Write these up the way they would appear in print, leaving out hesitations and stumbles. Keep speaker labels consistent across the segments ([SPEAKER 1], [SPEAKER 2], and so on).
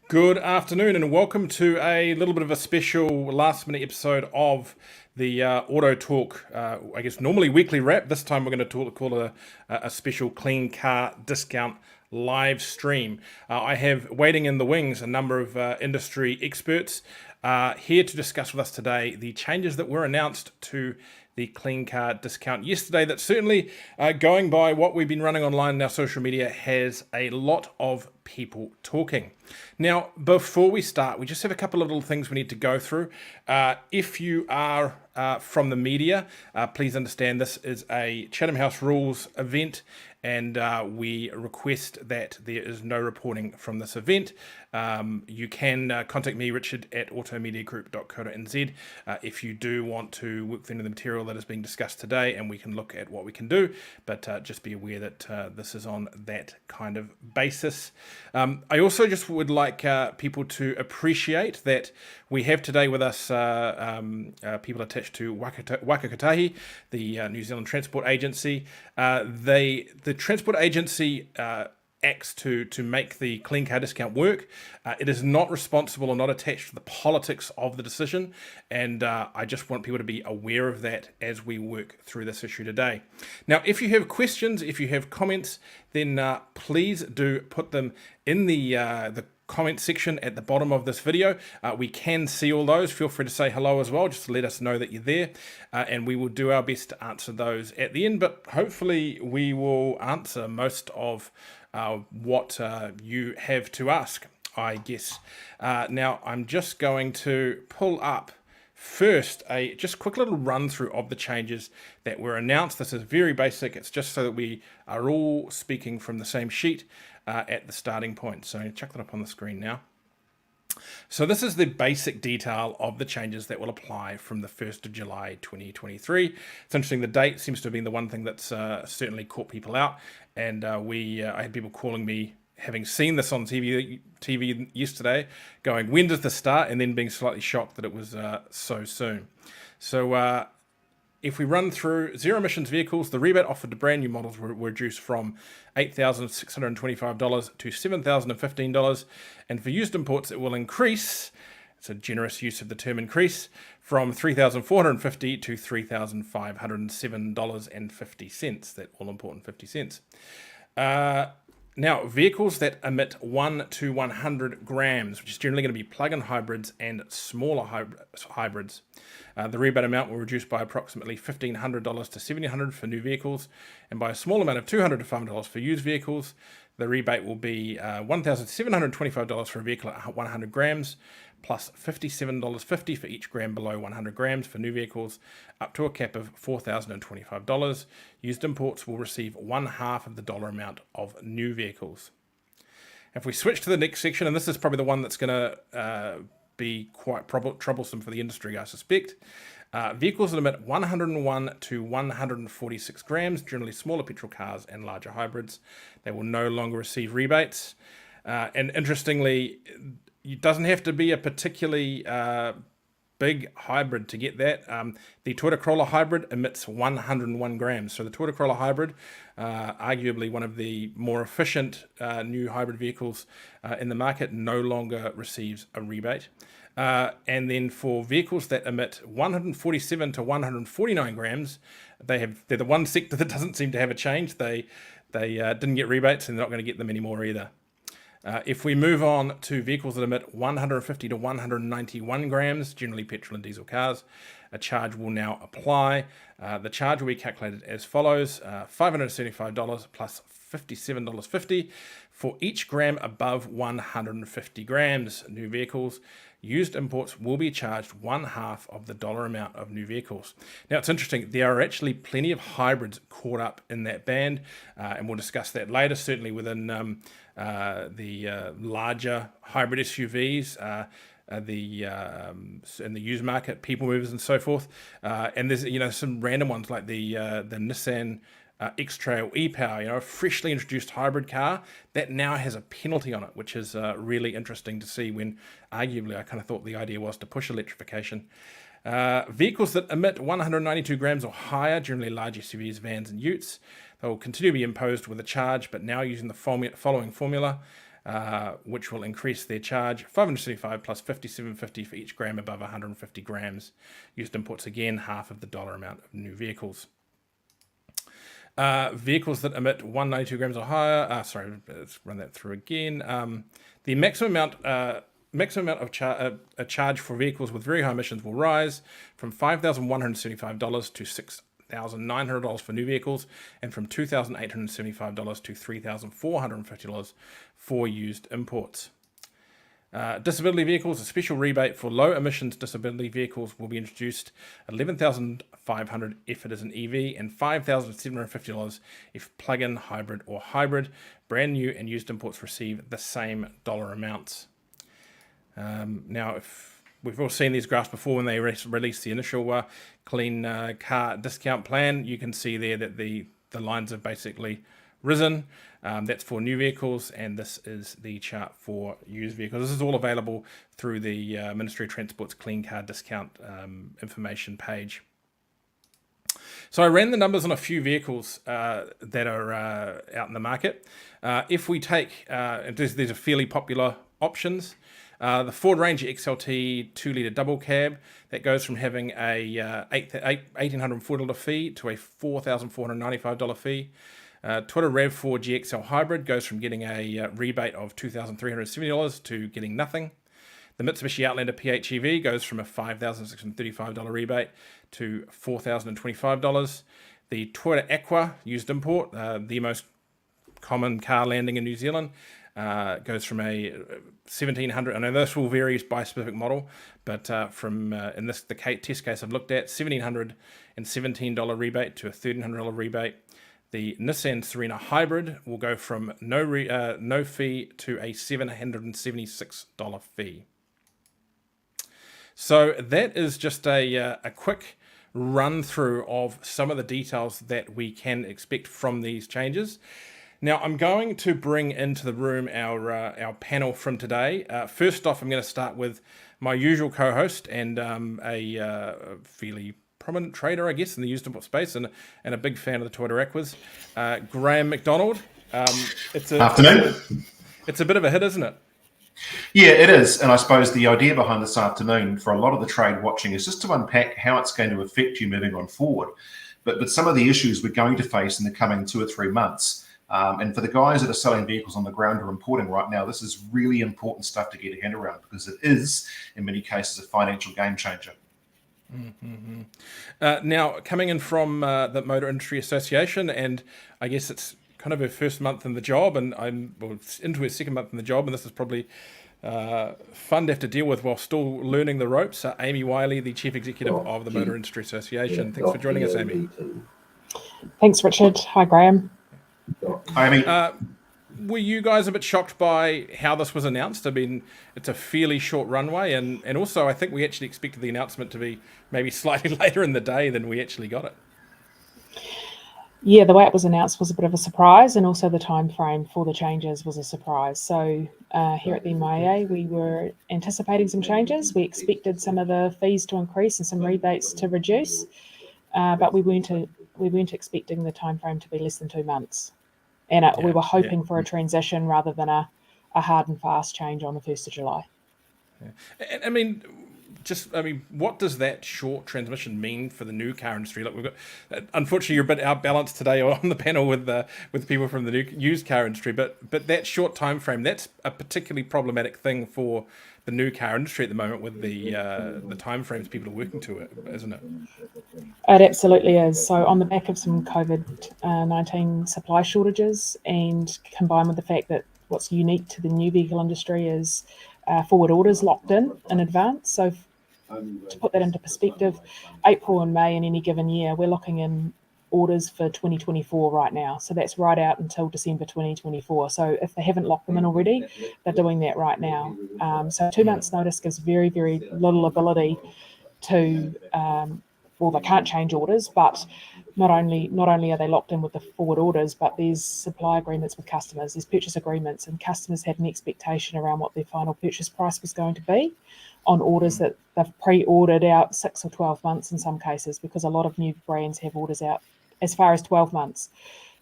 [SPEAKER 1] Good afternoon and welcome to a little bit of a special last minute episode of the AutoTalk, I guess normally weekly wrap. This time we're going to call it a special clean car discount live stream. I have waiting in the wings a number of industry experts here to discuss with us today the changes that were announced to the clean car discount yesterday. That certainly, going by what we've been running online in our social media, has a lot of people talking. Now, before we start, we just have a couple of little things we need to go through. If you are from the media, please understand this is a Chatham House Rules event, and we request that there is no reporting from this event. You can contact me, Richard, at automediagroup.co.nz if you do want to work through the material that is being discussed today, and we can look at what we can do, but just be aware that this is on that kind of basis. I also just would like people to appreciate that we have today with us people attached to Waka Kotahi, the New Zealand Transport Agency. The Transport Agency acts to make the clean car discount work. It is not responsible or not attached to the politics of the decision, and I just want people to be aware of that as we work through this issue today. Now, if you have questions, if you have comments, then please do put them in the comment section at the bottom of this video. We can see all those. Feel free to say hello as well, just to let us know that you're there, and we will do our best to answer those at the end, but hopefully we will answer most of what you have to ask, I guess. Now, I'm just going to pull up first a just quick little run through of the changes that were announced. This is very basic. It's just so that we are all speaking from the same sheet at the starting point. So I'm going to chuck that up on the screen now. So this is the basic detail of the changes that will apply from the 1st of July 2023. It's interesting, the date seems to have been the one thing that's certainly caught people out, and I had people calling me, having seen this on TV yesterday, going, when does this start? And then being slightly shocked that it was so soon. So if we run through zero emissions vehicles, the rebate offered to brand new models were reduced from $8,625 to $7,015. And for used imports, it will increase, it's a generous use of the term increase, from $3,450 to $3,507.50, that all important 50 cents. Now, vehicles that emit 1 to 100 grams, which is generally going to be plug-in hybrids and smaller hybrids. The rebate amount will reduce by approximately $1,500 to $1,700 for new vehicles, and by a small amount of $200 to $500 for used vehicles. The rebate will be $1,725 for a vehicle at 100 grams, plus $57.50 for each gram below 100 grams for new vehicles, up to a cap of $4,025. Used imports will receive 1/2 of the dollar amount of new vehicles. If we switch to the next section, and this is probably the one that's going to be quite troublesome for the industry, I suspect. Vehicles that emit 101 to 146 grams, generally smaller petrol cars and larger hybrids, they will no longer receive rebates. And interestingly, it doesn't have to be a particularly big hybrid to get that. The Toyota Corolla hybrid emits 101 grams. So the Toyota Corolla hybrid, arguably one of the more efficient new hybrid vehicles in the market, no longer receives a rebate. And then for vehicles that emit 147 to 149 grams, they're the one sector that doesn't seem to have a change. They didn't get rebates, and they're not going to get them anymore either. If we move on to vehicles that emit 150 to 191 grams, generally petrol and diesel cars, a charge will now apply. The charge will be calculated as follows: $575 plus $57.50 for each gram above 150 grams. New vehicles. Used imports will be charged 1/2 of the dollar amount of new vehicles. Now, it's interesting, there are actually plenty of hybrids caught up in that band, and we'll discuss that later, certainly within the larger hybrid SUVs, in the used market, people movers and so forth. And there's some random ones like the Nissan X-Trail e-Power, a freshly introduced hybrid car that now has a penalty on it, which is really interesting to see, when arguably I kind of thought the idea was to push electrification. Vehicles that emit 192 grams or higher, generally large SUVs, vans and utes, they will continue to be imposed with a charge, but now using the following formula. which will increase their charge $575 plus $57.50 for each gram above 150 grams. Used imports, again, half of the dollar amount of new vehicles. Vehicles that emit 192 grams or higher. Let's run that through again. The maximum amount of a charge for vehicles with very high emissions will rise from $5,175 to $6,900 for new vehicles, and from $2,875 to $3,450 for used imports. Disability vehicles, a special rebate for low emissions disability vehicles will be introduced, $11,500 if it is an EV, and $5,750 if plug-in, hybrid, or hybrid. Brand new and used imports receive the same dollar amounts. Now, if we've all seen these graphs before when they released the initial clean car discount plan, you can see there that the lines have basically risen. That's for new vehicles, and this is the chart for used vehicles. This is all available through the Ministry of Transport's Clean Car Discount information page. So I ran the numbers on a few vehicles that are out in the market. If we take, these are fairly popular options. The Ford Ranger XLT 2-litre double cab, that goes from having a $1,840 fee to a $4,495 fee. Toyota RAV4 GXL Hybrid goes from getting a rebate of $2,370 to getting nothing. The Mitsubishi Outlander PHEV goes from a $5,635 rebate to $4,025. The Toyota Aqua used import, the most common car landing in New Zealand, goes from a $1,700. I know this will vary by specific model, but from in this the test case I've looked at, $1,717 rebate to a $1,300 rebate. The Nissan Serena Hybrid will go from no fee to a $776 fee. So that is just a quick run through of some of the details that we can expect from these changes. Now, I'm going to bring into the room our panel from today. First off, I'm going to start with my usual co-host and a fairly prominent trader, I guess, in the used import space, and a big fan of the Toyota Aquas, Graham McDonald.
[SPEAKER 2] Afternoon.
[SPEAKER 1] It's a bit of a hit, isn't it?
[SPEAKER 2] Yeah, it is. And I suppose the idea behind this afternoon for a lot of the trade watching is just to unpack how it's going to affect you moving on forward. But some of the issues we're going to face in the coming 2 or 3 months. And for the guys that are selling vehicles on the ground or importing right now, this is really important stuff to get a hand around, because it is, in many cases, a financial game changer.
[SPEAKER 1] Mm-hmm. Now, coming in from the Motor Industry Association, and I guess it's kind of her first month in the job, and I'm into her second month in the job, and this is probably fun to have to deal with while still learning the ropes. Amy Wiley, the Chief Executive of the Motor Industry Association. Thanks for joining us, Amy.
[SPEAKER 3] Thanks, Richard. Hi, Graham.
[SPEAKER 2] Hi, Amy.
[SPEAKER 1] Were you guys a bit shocked by how this was announced? I mean, it's a fairly short runway, and also I think we actually expected the announcement to be maybe slightly later in the day than we actually got it.
[SPEAKER 3] Yeah, the way it was announced was a bit of a surprise, and also the time frame for the changes was a surprise. So here at the MIA, we were anticipating some changes. We expected some of the fees to increase and some rebates to reduce, but we weren't expecting the time frame to be less than 2 months. And we were hoping for a transition rather than a hard and fast change on the 1st of July.
[SPEAKER 1] Yeah. And I mean, what does that short transmission mean for the new car industry? Look, we've got, unfortunately, you're a bit outbalanced today on the panel with people from the new used car industry, but that short time frame, that's a particularly problematic thing for the new car industry at the moment, with the time frames people are working to it, isn't it?
[SPEAKER 3] It absolutely is. So on the back of some COVID-19 supply shortages, and combined with the fact that what's unique to the new vehicle industry is forward orders locked in advance. So to put that into perspective, April and May in any given year, we're locking in orders for 2024 right now. So that's right out until December 2024. So if they haven't locked them in already, they're doing that right now. So 2 months notice gives very, very little ability to, they can't change orders, but not only are they locked in with the forward orders, but there's supply agreements with customers, there's purchase agreements, and customers had an expectation around what their final purchase price was going to be on orders that they've pre-ordered out 6 or 12 months in some cases, because a lot of new brands have orders out as far as 12 months.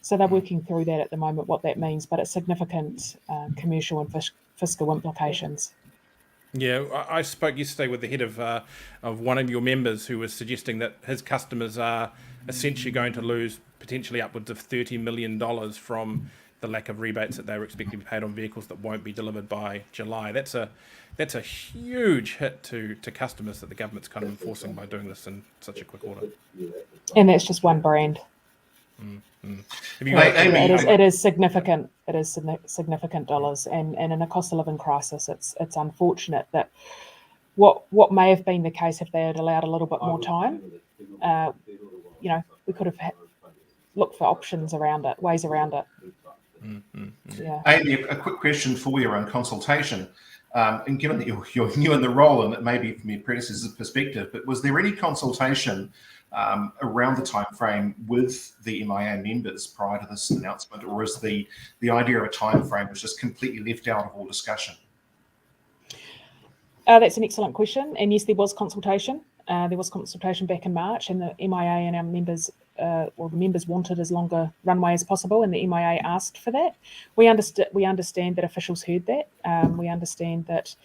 [SPEAKER 3] So they're working through that at the moment, what that means, but it's significant commercial and fiscal implications.
[SPEAKER 1] Yeah, I spoke yesterday with the head of one of your members who was suggesting that his customers are essentially going to lose potentially upwards of $30 million from the lack of rebates that they were expecting to be paid on vehicles that won't be delivered by July. That's a huge hit to customers that the government's kind of enforcing by doing this in such a quick order.
[SPEAKER 3] And that's just one brand.
[SPEAKER 1] Have you got
[SPEAKER 2] Amy,
[SPEAKER 3] it is significant. It is significant dollars, and in a cost of living crisis, it's unfortunate that what may have been the case if they had allowed a little bit more time, we could have looked for options around it, ways around it. Yeah.
[SPEAKER 2] Amy, a quick question for you around consultation. And given that you're new in the role, and it may be from your predecessor's perspective, but was there any consultation around the time frame with the MIA members prior to this announcement, or is the idea of a time frame was just completely left out of all discussion?
[SPEAKER 3] That's an excellent question, and yes, there was consultation. There was consultation back in March, and the MIA and our members, the members wanted as long a runway as possible, and the MIA asked for that. We understand that officials heard that. We understand that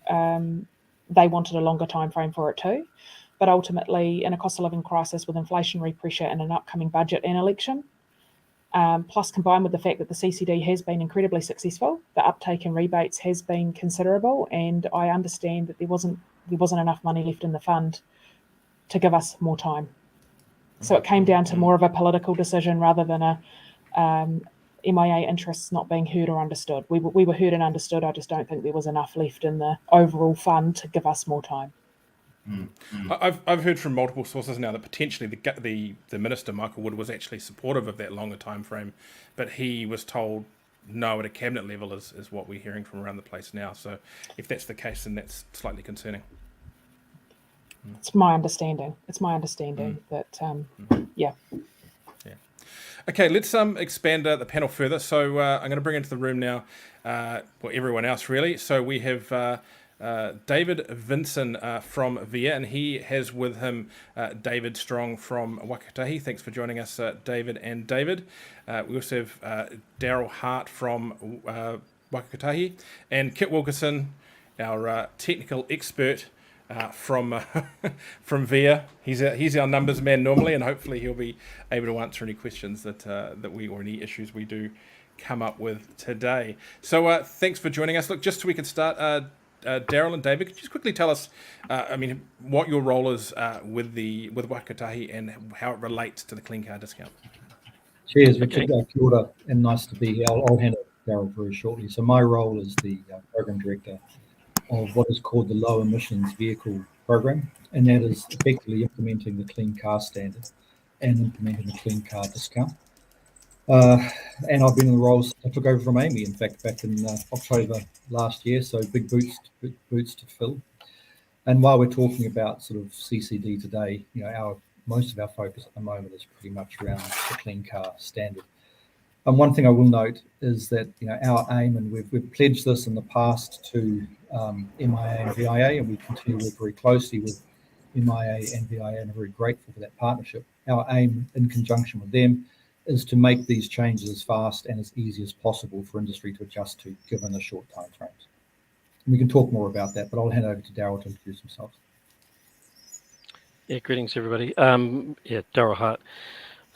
[SPEAKER 3] they wanted a longer time frame for it too. But ultimately, in a cost of living crisis with inflationary pressure and an upcoming budget and election, plus combined with the fact that the CCD has been incredibly successful, the uptake in rebates has been considerable, and I understand that there wasn't enough money left in the fund to give us more time. So it came down to more of a political decision rather than a MIA interests not being heard or understood. We were heard and understood. I just don't think there was enough left in the overall fund to give us more time.
[SPEAKER 1] I've heard from multiple sources now that potentially the minister Michael Wood was actually supportive of that longer time frame, but he was told no at a cabinet level is what we're hearing from around the place now. So if that's the case, then that's slightly concerning.
[SPEAKER 3] It's my understanding. That yeah.
[SPEAKER 1] Okay, let's expand the panel further. So I'm going to bring into the room now, everyone else really. So we have David Vinson from VIA, and he has with him David Strong from Waka Kotahi. Thanks for joining us, David and David. We also have Daryl Hart from Waka Kotahi, and Kit Wilkerson, our technical expert from VIA. He's our numbers man normally, and hopefully he'll be able to answer any questions that we or any issues we do come up with today. So thanks for joining us. Look, just so we can start, Daryl and David, could you just quickly tell us, what your role is with Waka Kotahi and how it relates to the Clean Car discount?
[SPEAKER 4] Cheers, Richard. Kia ora, and nice to be here. I'll hand it to Daryl very shortly. So my role is the program director of what is called the Low Emissions Vehicle Program, and that is effectively implementing the Clean Car Standard and implementing the Clean Car Discount. And I've been in the roles I took over from Amy, in fact, back in October last year, so big boots to fill. And while we're talking about sort of CCD today, most of our focus at the moment is pretty much around the Clean Car Standard. And one thing I will note is that our aim, and we've pledged this in the past to MIA and VIA, and we continue to work very closely with MIA and VIA, and are very grateful for that partnership. Our aim, in conjunction with them, is to make these changes as fast and as easy as possible for industry to adjust to, given the short time frames. And we can talk more about that, but I'll hand over to Daryl to introduce himself.
[SPEAKER 5] Yeah, greetings everybody. Daryl Hart.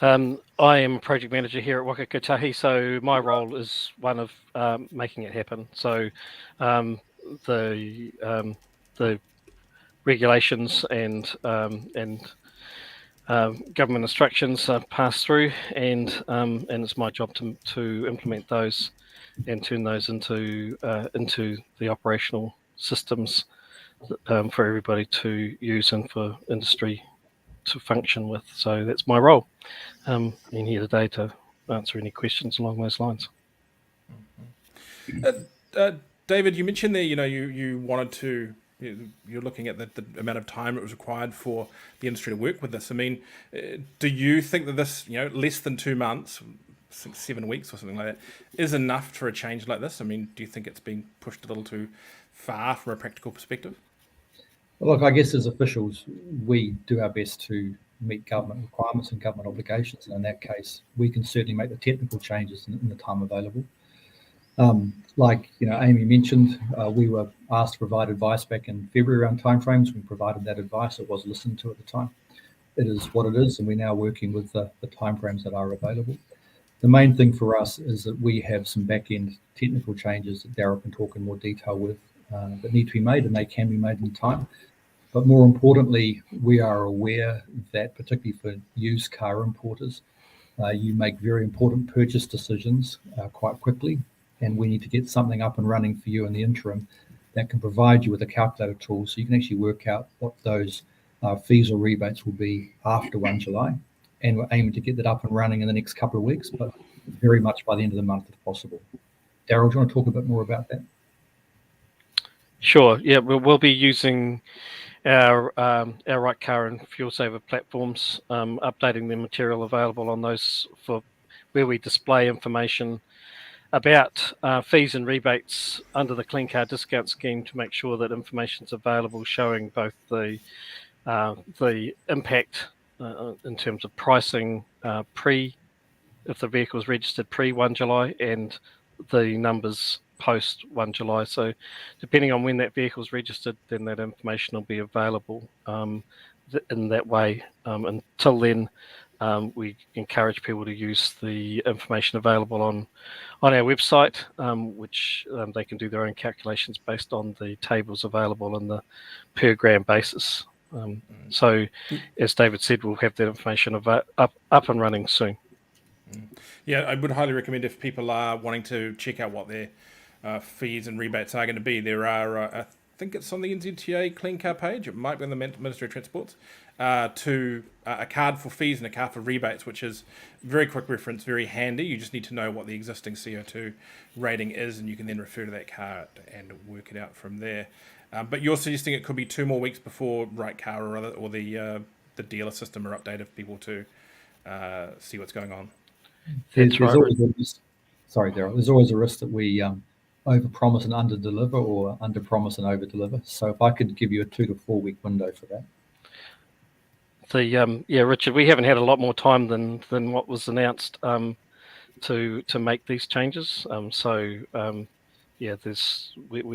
[SPEAKER 5] I am a project manager here at Waka Kotahi, so my role is one of making it happen. So the regulations and government instructions pass through, and it's my job to implement those and turn those into the operational systems for everybody to use and for industry to function with. So that's my role. I'm here today to answer any questions along those lines.
[SPEAKER 1] David, you mentioned there, you wanted to, you're looking at the amount of time it was required for the industry to work with this. I mean, do you think that this, less than 2 months, 7 weeks or something like that, is enough for a change like this? I mean, do you think it's being pushed a little too far from a practical perspective?
[SPEAKER 4] Well, look, I guess as officials, we do our best to meet government requirements and government obligations. And in that case, we can certainly make the technical changes in the time available. Like Amy mentioned, we were asked to provide advice back in February around timeframes. We provided that advice. It was listened to at the time. It is what it is, and we're now working with the timeframes that are available. The main thing for us is that we have some back-end technical changes that Daryl can talk in more detail with that need to be made, and they can be made in time. But more importantly, we are aware that particularly for used car importers, you make very important purchase decisions quite quickly, and we need to get something up and running for you in the interim that can provide you with a calculator tool so you can actually work out what those fees or rebates will be after 1 July. And we're aiming to get that up and running in the next couple of weeks, but very much by the end of the month if possible. Daryl, do you want to talk a bit more about that?
[SPEAKER 5] Sure. Yeah, we'll be using our Right Car and Fuel Saver platforms, updating the material available on those for where we display information about fees and rebates under the Clean Car Discount Scheme to make sure that information is available showing both the impact in terms of pricing if the vehicle is registered pre 1 July and the numbers post 1 July. So depending on when that vehicle is registered, then that information will be available in that way. Until then, we encourage people to use the information available on our website, which they can do their own calculations based on the tables available on the per gram basis. So, as David said, we'll have that information up and running soon.
[SPEAKER 1] Yeah, I would highly recommend if people are wanting to check out what their fees and rebates are going to be. There are, I think it's on the NZTA Clean Car page, it might be on the Ministry of Transport, to a card for fees and a card for rebates, which is very quick reference, very handy. You just need to know what the existing CO2 rating is, and you can then refer to that card and work it out from there. But you're suggesting it could be 2 more weeks before Right Car or the dealer system are updated for people to see what's going on.
[SPEAKER 4] There's always a risk. Sorry, Daryl. There's always a risk that we overpromise and underdeliver, or underpromise and overdeliver. So if I could give you a 2 to 4 week window for that.
[SPEAKER 5] Richard, we haven't had a lot more time than what was announced to make these changes. We're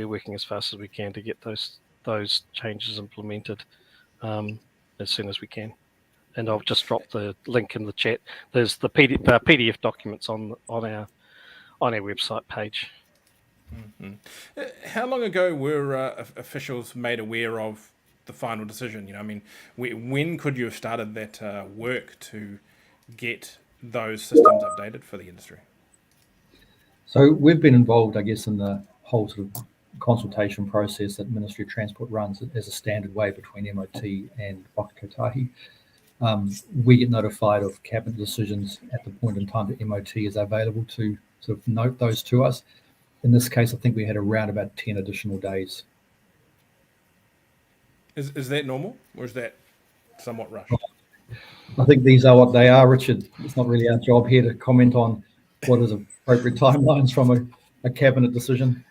[SPEAKER 5] working as fast as we can to get those changes implemented as soon as we can. And I'll just drop the link in the chat. There's the PDF documents on our website page.
[SPEAKER 1] Mm-hmm. How long ago were officials made aware of the final decision? When could you have started that work to get those systems updated for the industry?
[SPEAKER 4] So we've been involved, I guess, in the whole sort of consultation process that Ministry of Transport runs as a standard way between MOT and Waka Kotahi. We get notified of cabinet decisions at the point in time that MOT is available to sort of note those to us. In this case, I think we had around about 10 additional days.
[SPEAKER 1] Is that normal, or is that somewhat rushed?
[SPEAKER 4] I think these are what they are, Richard. It's not really our job here to comment on what is appropriate timelines from a cabinet decision.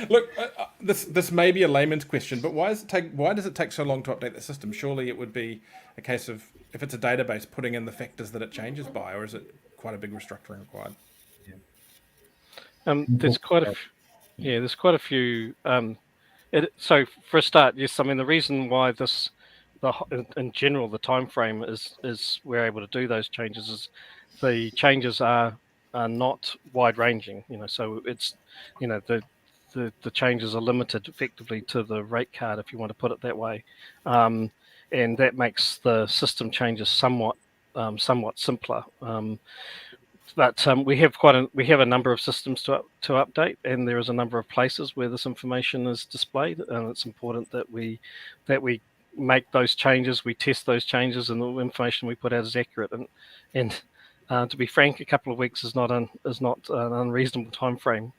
[SPEAKER 1] Look, this may be a layman's question, but why does it take so long to update the system? Surely it would be a case of, if it's a database, putting in the factors that it changes by, or is it quite a big restructuring required?
[SPEAKER 5] There's quite a few. So for a start, yes, I mean the reason why in general the time frame is we're able to do those changes is the changes are not wide ranging. So it's the changes are limited effectively to the rate card, if you want to put it that way, and that makes the system changes somewhat simpler. But we have a number of systems to update, and there is a number of places where this information is displayed, and it's important that we make those changes, we test those changes, and the information we put out is accurate. And to be frank, a couple of weeks is not an unreasonable time frame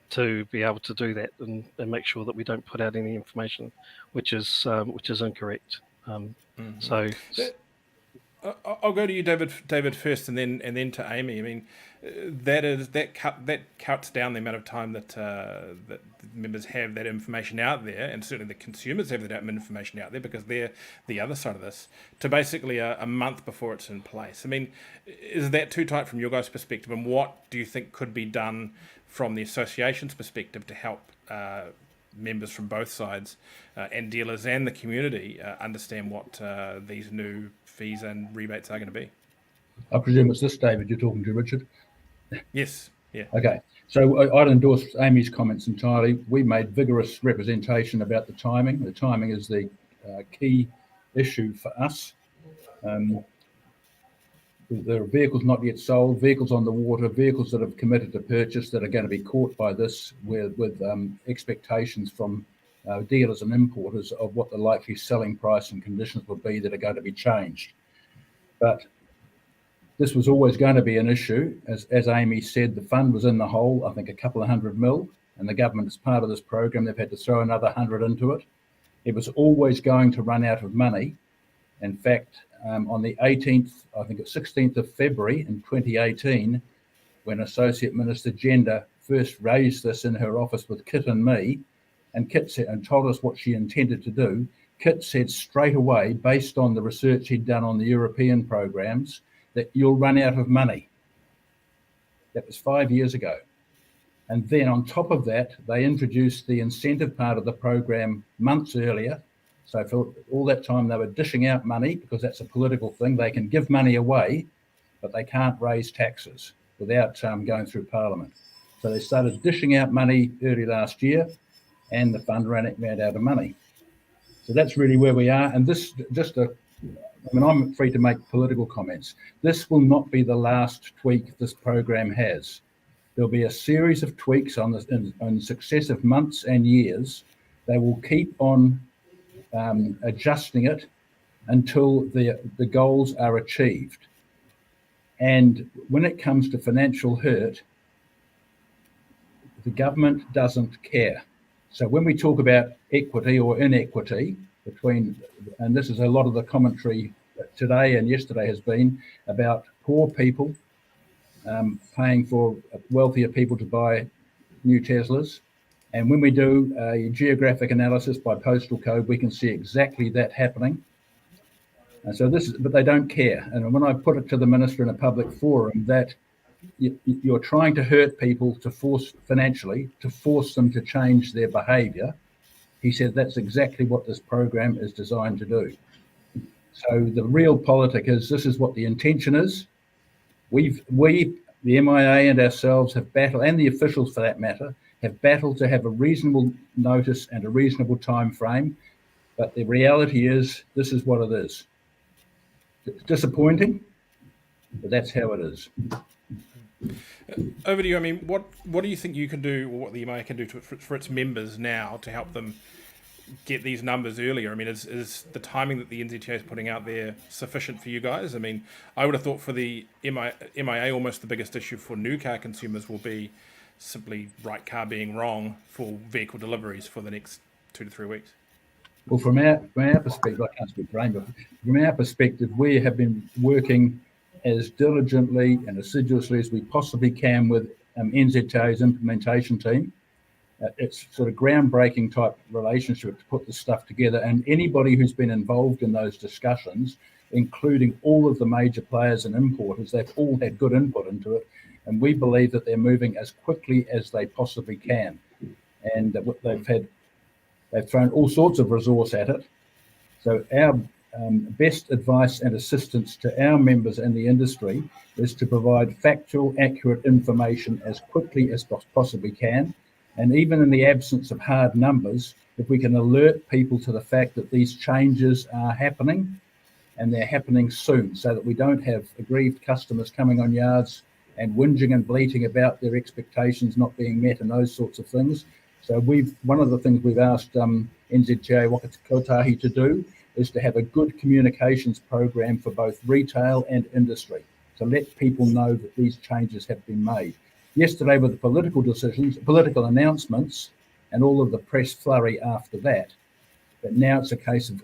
[SPEAKER 5] to be able to do that and make sure that we don't put out any information which is incorrect.
[SPEAKER 1] Mm-hmm.
[SPEAKER 5] So.
[SPEAKER 1] I'll go to you, David first, and then to Amy. I mean, that cuts down the amount of time that members have that information out there, and certainly the consumers have that information out there because they're the other side of this, to basically a month before it's in place. I mean, is that too tight from your guys' perspective, and what do you think could be done from the association's perspective to help members from both sides and dealers and the community understand what these new fees and rebates are going to be?
[SPEAKER 6] I presume it's this, David, you're talking to, Richard?
[SPEAKER 1] Yes. Yeah.
[SPEAKER 6] Okay. So I'd endorse Amy's comments entirely. We made vigorous representation about the timing. The timing is the key issue for us. There are vehicles not yet sold, vehicles on the water, vehicles that have committed to purchase that are going to be caught by this with expectations from dealers and importers of what the likely selling price and conditions will be that are going to be changed. But this was always going to be an issue. As Amy said, the fund was in the hole, I think a couple of $100 million, and the government, as part of this program, they've had to throw another 100 into it. It was always going to run out of money. In fact, on the 18th, I think it's 16th of February in 2018, when Associate Minister Gender first raised this in her office with Kit and me, and Kit said, and told us what she intended to do, Kit said straight away, based on the research he'd done on the European programs, that you'll run out of money. That was 5 years ago. And then on top of that, they introduced the incentive part of the program months earlier. So for all that time, they were dishing out money because that's a political thing. They can give money away, but they can't raise taxes without going through Parliament. So they started dishing out money early last year, and the fund ran out of money. So that's really where we are. And this, I'm free to make political comments. This will not be the last tweak this program has. There'll be a series of tweaks on successive months and years. They will keep on adjusting it until the goals are achieved. And when it comes to financial hurt, the government doesn't care. So when we talk about equity or inequity between, and this is a lot of the commentary today and yesterday has been about poor people paying for wealthier people to buy new Teslas. And when we do a geographic analysis by postal code, we can see exactly that happening. And so but they don't care. And when I put it to the minister in a public forum that you're trying to hurt people to force them to change their behaviour, he said that's exactly what this program is designed to do. So the real politic is this is what the intention is. We, the MIA and ourselves have battled, and the officials for that matter, have battled to have a reasonable notice and a reasonable time frame. But the reality is this is what it is. It's disappointing, but that's how it is.
[SPEAKER 1] Over to you. I mean, what do you think you can do, or what the MIA can do for its members now to help them get these numbers earlier? I mean, is the timing that the NZTA is putting out there sufficient for you guys? I mean, I would have thought for the MIA, almost the biggest issue for new car consumers will be simply right car being wrong for vehicle deliveries for the next 2 to 3 weeks.
[SPEAKER 6] Well, from our perspective, I can't speak for AIM, but from our perspective, we have been working as diligently and assiduously as we possibly can with NZTA's implementation team. It's sort of groundbreaking type relationship to put this stuff together, and anybody who's been involved in those discussions, including all of the major players and importers, they've all had good input into it, and we believe that they're moving as quickly as they possibly can. And they've thrown all sorts of resource at it. So our best advice and assistance to our members and the industry is to provide factual, accurate information as quickly as possibly can. And even in the absence of hard numbers, if we can alert people to the fact that these changes are happening and they're happening soon, so that we don't have aggrieved customers coming on yards and whinging and bleating about their expectations not being met and those sorts of things. So one of the things we've asked NZTA Waka Kotahi to do is to have a good communications program for both retail and industry, to let people know that these changes have been made. Yesterday with the political decisions, political announcements, and all of the press flurry after that, but now it's a case of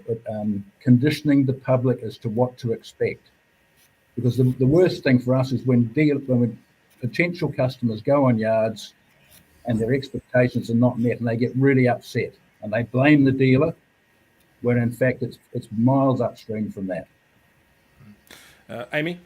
[SPEAKER 6] conditioning the public as to what to expect. Because the worst thing for us is when potential customers go on yards and their expectations are not met, and they get really upset and they blame the dealer, when in fact it's miles upstream from that.
[SPEAKER 1] Amy?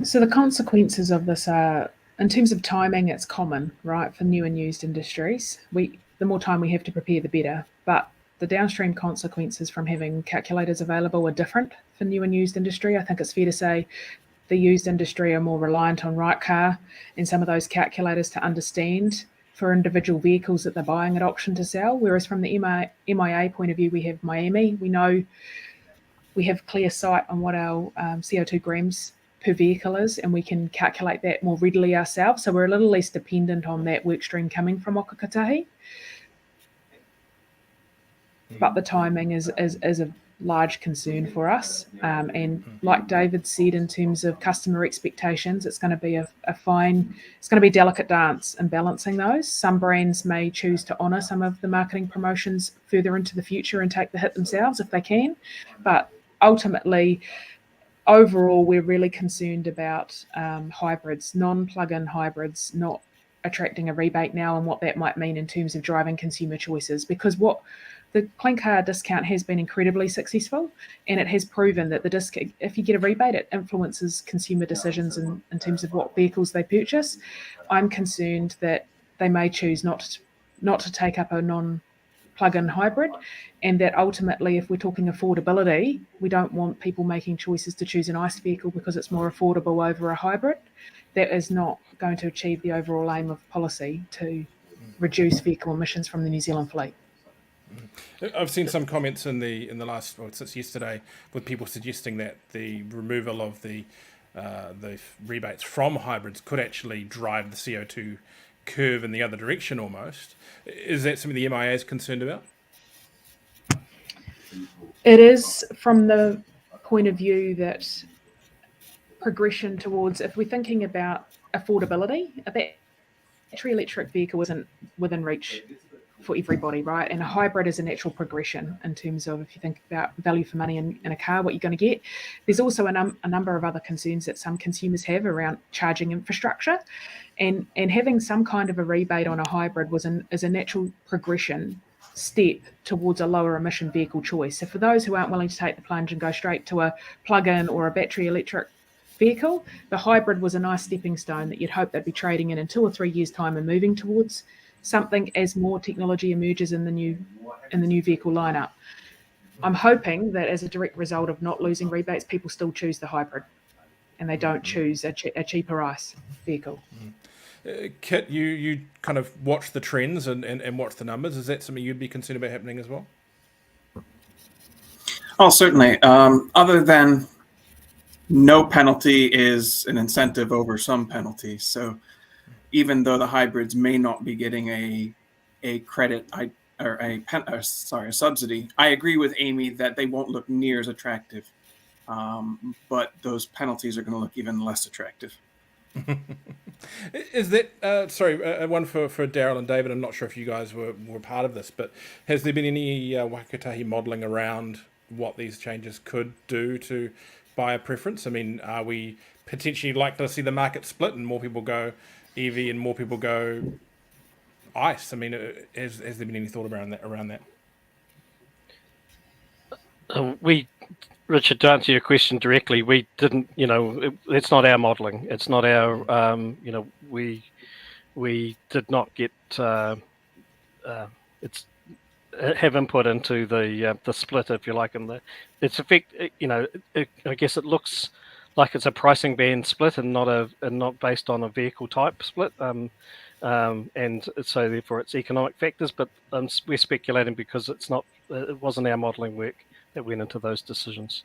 [SPEAKER 3] So the consequences of this are, in terms of timing, it's common, right, for new and used industries. The more time we have to prepare, the better. But the downstream consequences from having calculators available are different for new and used industry. I think it's fair to say the used industry are more reliant on right car and some of those calculators to understand for individual vehicles that they're buying at auction to sell. Whereas from the MIA point of view, we have Miami. We know we have clear sight on what our CO2 grams per vehicle is, and we can calculate that more readily ourselves. So we're a little less dependent on that work stream coming from Waka Kotahi. But the timing is a large concern for us. And like David said, in terms of customer expectations, it's going to be it's going to be a delicate dance in balancing those. Some brands may choose to honour some of the marketing promotions further into the future and take the hit themselves if they can. But ultimately, overall, we're really concerned about hybrids, non-plug-in hybrids, not attracting a rebate now, and what that might mean in terms of driving consumer choices. Because what the Clean Car discount has been incredibly successful, and it has proven that the discount, if you get a rebate, it influences consumer decisions in terms of what vehicles they purchase. I'm concerned that they may choose not to take up a non-plug-in hybrid, and that ultimately, if we're talking affordability, we don't want people making choices to choose an ICE vehicle because it's more affordable over a hybrid. That is not going to achieve the overall aim of policy to reduce vehicle emissions from the New Zealand fleet.
[SPEAKER 1] I've seen some comments in the last, since yesterday, with people suggesting that the removal of the rebates from hybrids could actually drive the CO2 curve in the other direction almost. Is that something the MIA is concerned about?
[SPEAKER 3] It is, from the point of view that progression towards, if we're thinking about affordability, a battery electric vehicle isn't within reach for everybody, right? And a hybrid is a natural progression in terms of, if you think about value for money in a car, what you're going to get. There's also a number of other concerns that some consumers have around charging infrastructure, and having some kind of a rebate on a hybrid is a natural progression step towards a lower emission vehicle choice. So for those who aren't willing to take the plunge and go straight to a plug-in or a battery electric vehicle, the hybrid was a nice stepping stone that you'd hope they'd be trading in 2 or 3 years' time and moving towards something as more technology emerges in the new vehicle lineup. I'm hoping that as a direct result of not losing rebates, people still choose the hybrid and they don't choose a cheaper ICE vehicle.
[SPEAKER 1] Kit, you kind of watch the trends and watch the numbers. Is that something you'd be concerned about happening as well?
[SPEAKER 7] Oh, certainly. Other than no penalty is an incentive over some penalties. So even though the hybrids may not be getting a credit or a subsidy, I agree with Amy that they won't look near as attractive. But those penalties are going to look even less attractive.
[SPEAKER 1] Is that one for Daryl and David? I'm not sure if you guys were part of this, but has there been any Waka Kotahi modelling around what these changes could do to buyer preference? I mean, are we potentially likely to see the market split and more people go EV and more people go ICE? I mean, has there been any thought around that?
[SPEAKER 5] Richard, to answer your question directly, we didn't, it's not our modelling. It's not our, we did not get, have input into the split, if you like, and its effect. I guess it looks like it's a pricing band split and not based on a vehicle type split. And so therefore it's economic factors, but we're speculating because it wasn't our modelling work that went into those decisions.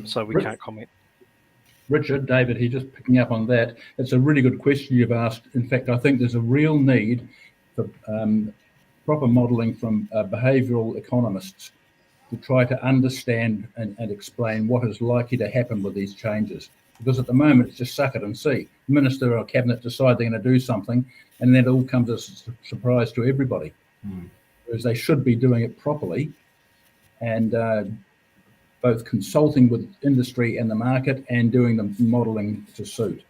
[SPEAKER 5] So we can't comment.
[SPEAKER 6] Richard, David, here, just picking up on that. It's a really good question you've asked. In fact, I think there's a real need for proper modelling from behavioural economists to try to understand and explain what is likely to happen with these changes. Because at the moment, it's just suck it and see. The Minister or Cabinet decide they're going to do something, and then it all comes as a surprise to everybody. Whereas they should be doing it properly. And both consulting with industry and the market and doing the modelling to suit.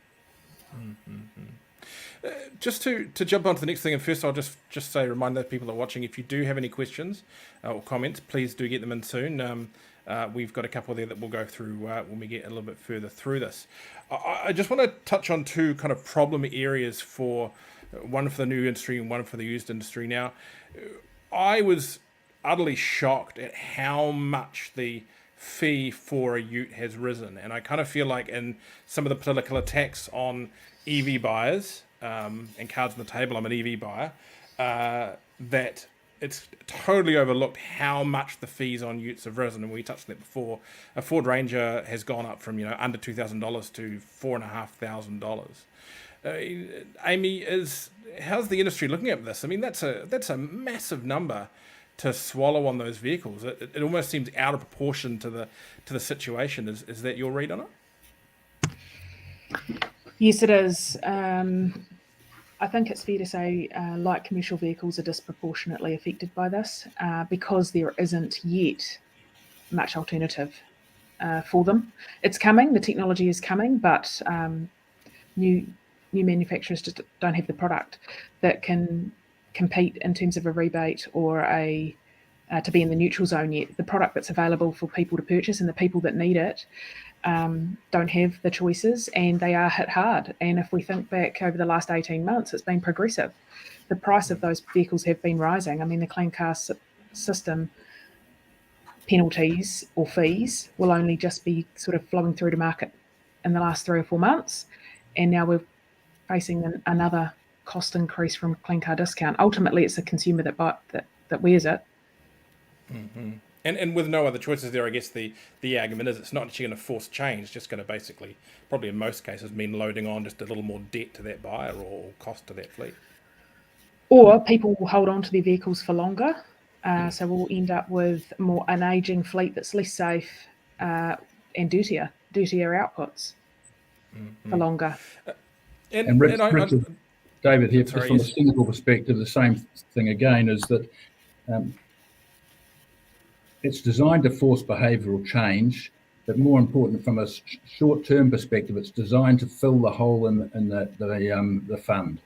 [SPEAKER 1] Just to jump on to the next thing, and first I'll just say, remind those people that are watching, if you do have any questions or comments, please do get them in soon. We've got a couple there that we'll go through when we get a little bit further through this. I just want to touch on two kind of problem areas one for the new industry and one for the used industry. Now, I was utterly shocked at how much the fee for a ute has risen, and I kind of feel like in some of the political attacks on EV buyers, and cards on the table, I'm an EV buyer, that it's totally overlooked how much the fees on utes have risen, and we touched on that before. A Ford Ranger has gone up from under $2,000 to $4,500. Amy, how's the industry looking at this? I mean, that's a massive number to swallow on those vehicles. It almost seems out of proportion to the situation. Is that your read on it?
[SPEAKER 3] Yes, it is. I think it's fair to say light commercial vehicles are disproportionately affected by this because there isn't yet much alternative for them. It's coming, the technology is coming, but new manufacturers just don't have the product that can compete in terms of a rebate or to be in the neutral zone yet. The product that's available for people to purchase and the people that need it don't have the choices, and they are hit hard. And if we think back over the last 18 months, it's been progressive. The price of those vehicles have been rising. I mean, the Clean Car System penalties or fees will only just be sort of flowing through to market in the last 3 or 4 months, and now we're facing another cost increase from Clean Car Discount. Ultimately, it's the consumer that wears it.
[SPEAKER 1] Mm-hmm. And with no other choices there, I guess the argument is it's not actually going to force change, it's just going to basically, probably in most cases, mean loading on just a little more debt to that buyer or cost to that fleet.
[SPEAKER 3] Or people will hold on to their vehicles for longer, so we'll end up with an ageing fleet that's less safe and dirtier outputs for longer.
[SPEAKER 6] Richard, David here, just from a cynical perspective, the same thing again is that it's designed to force behavioural change, but more important, from a short-term perspective, it's designed to fill the hole in the fund.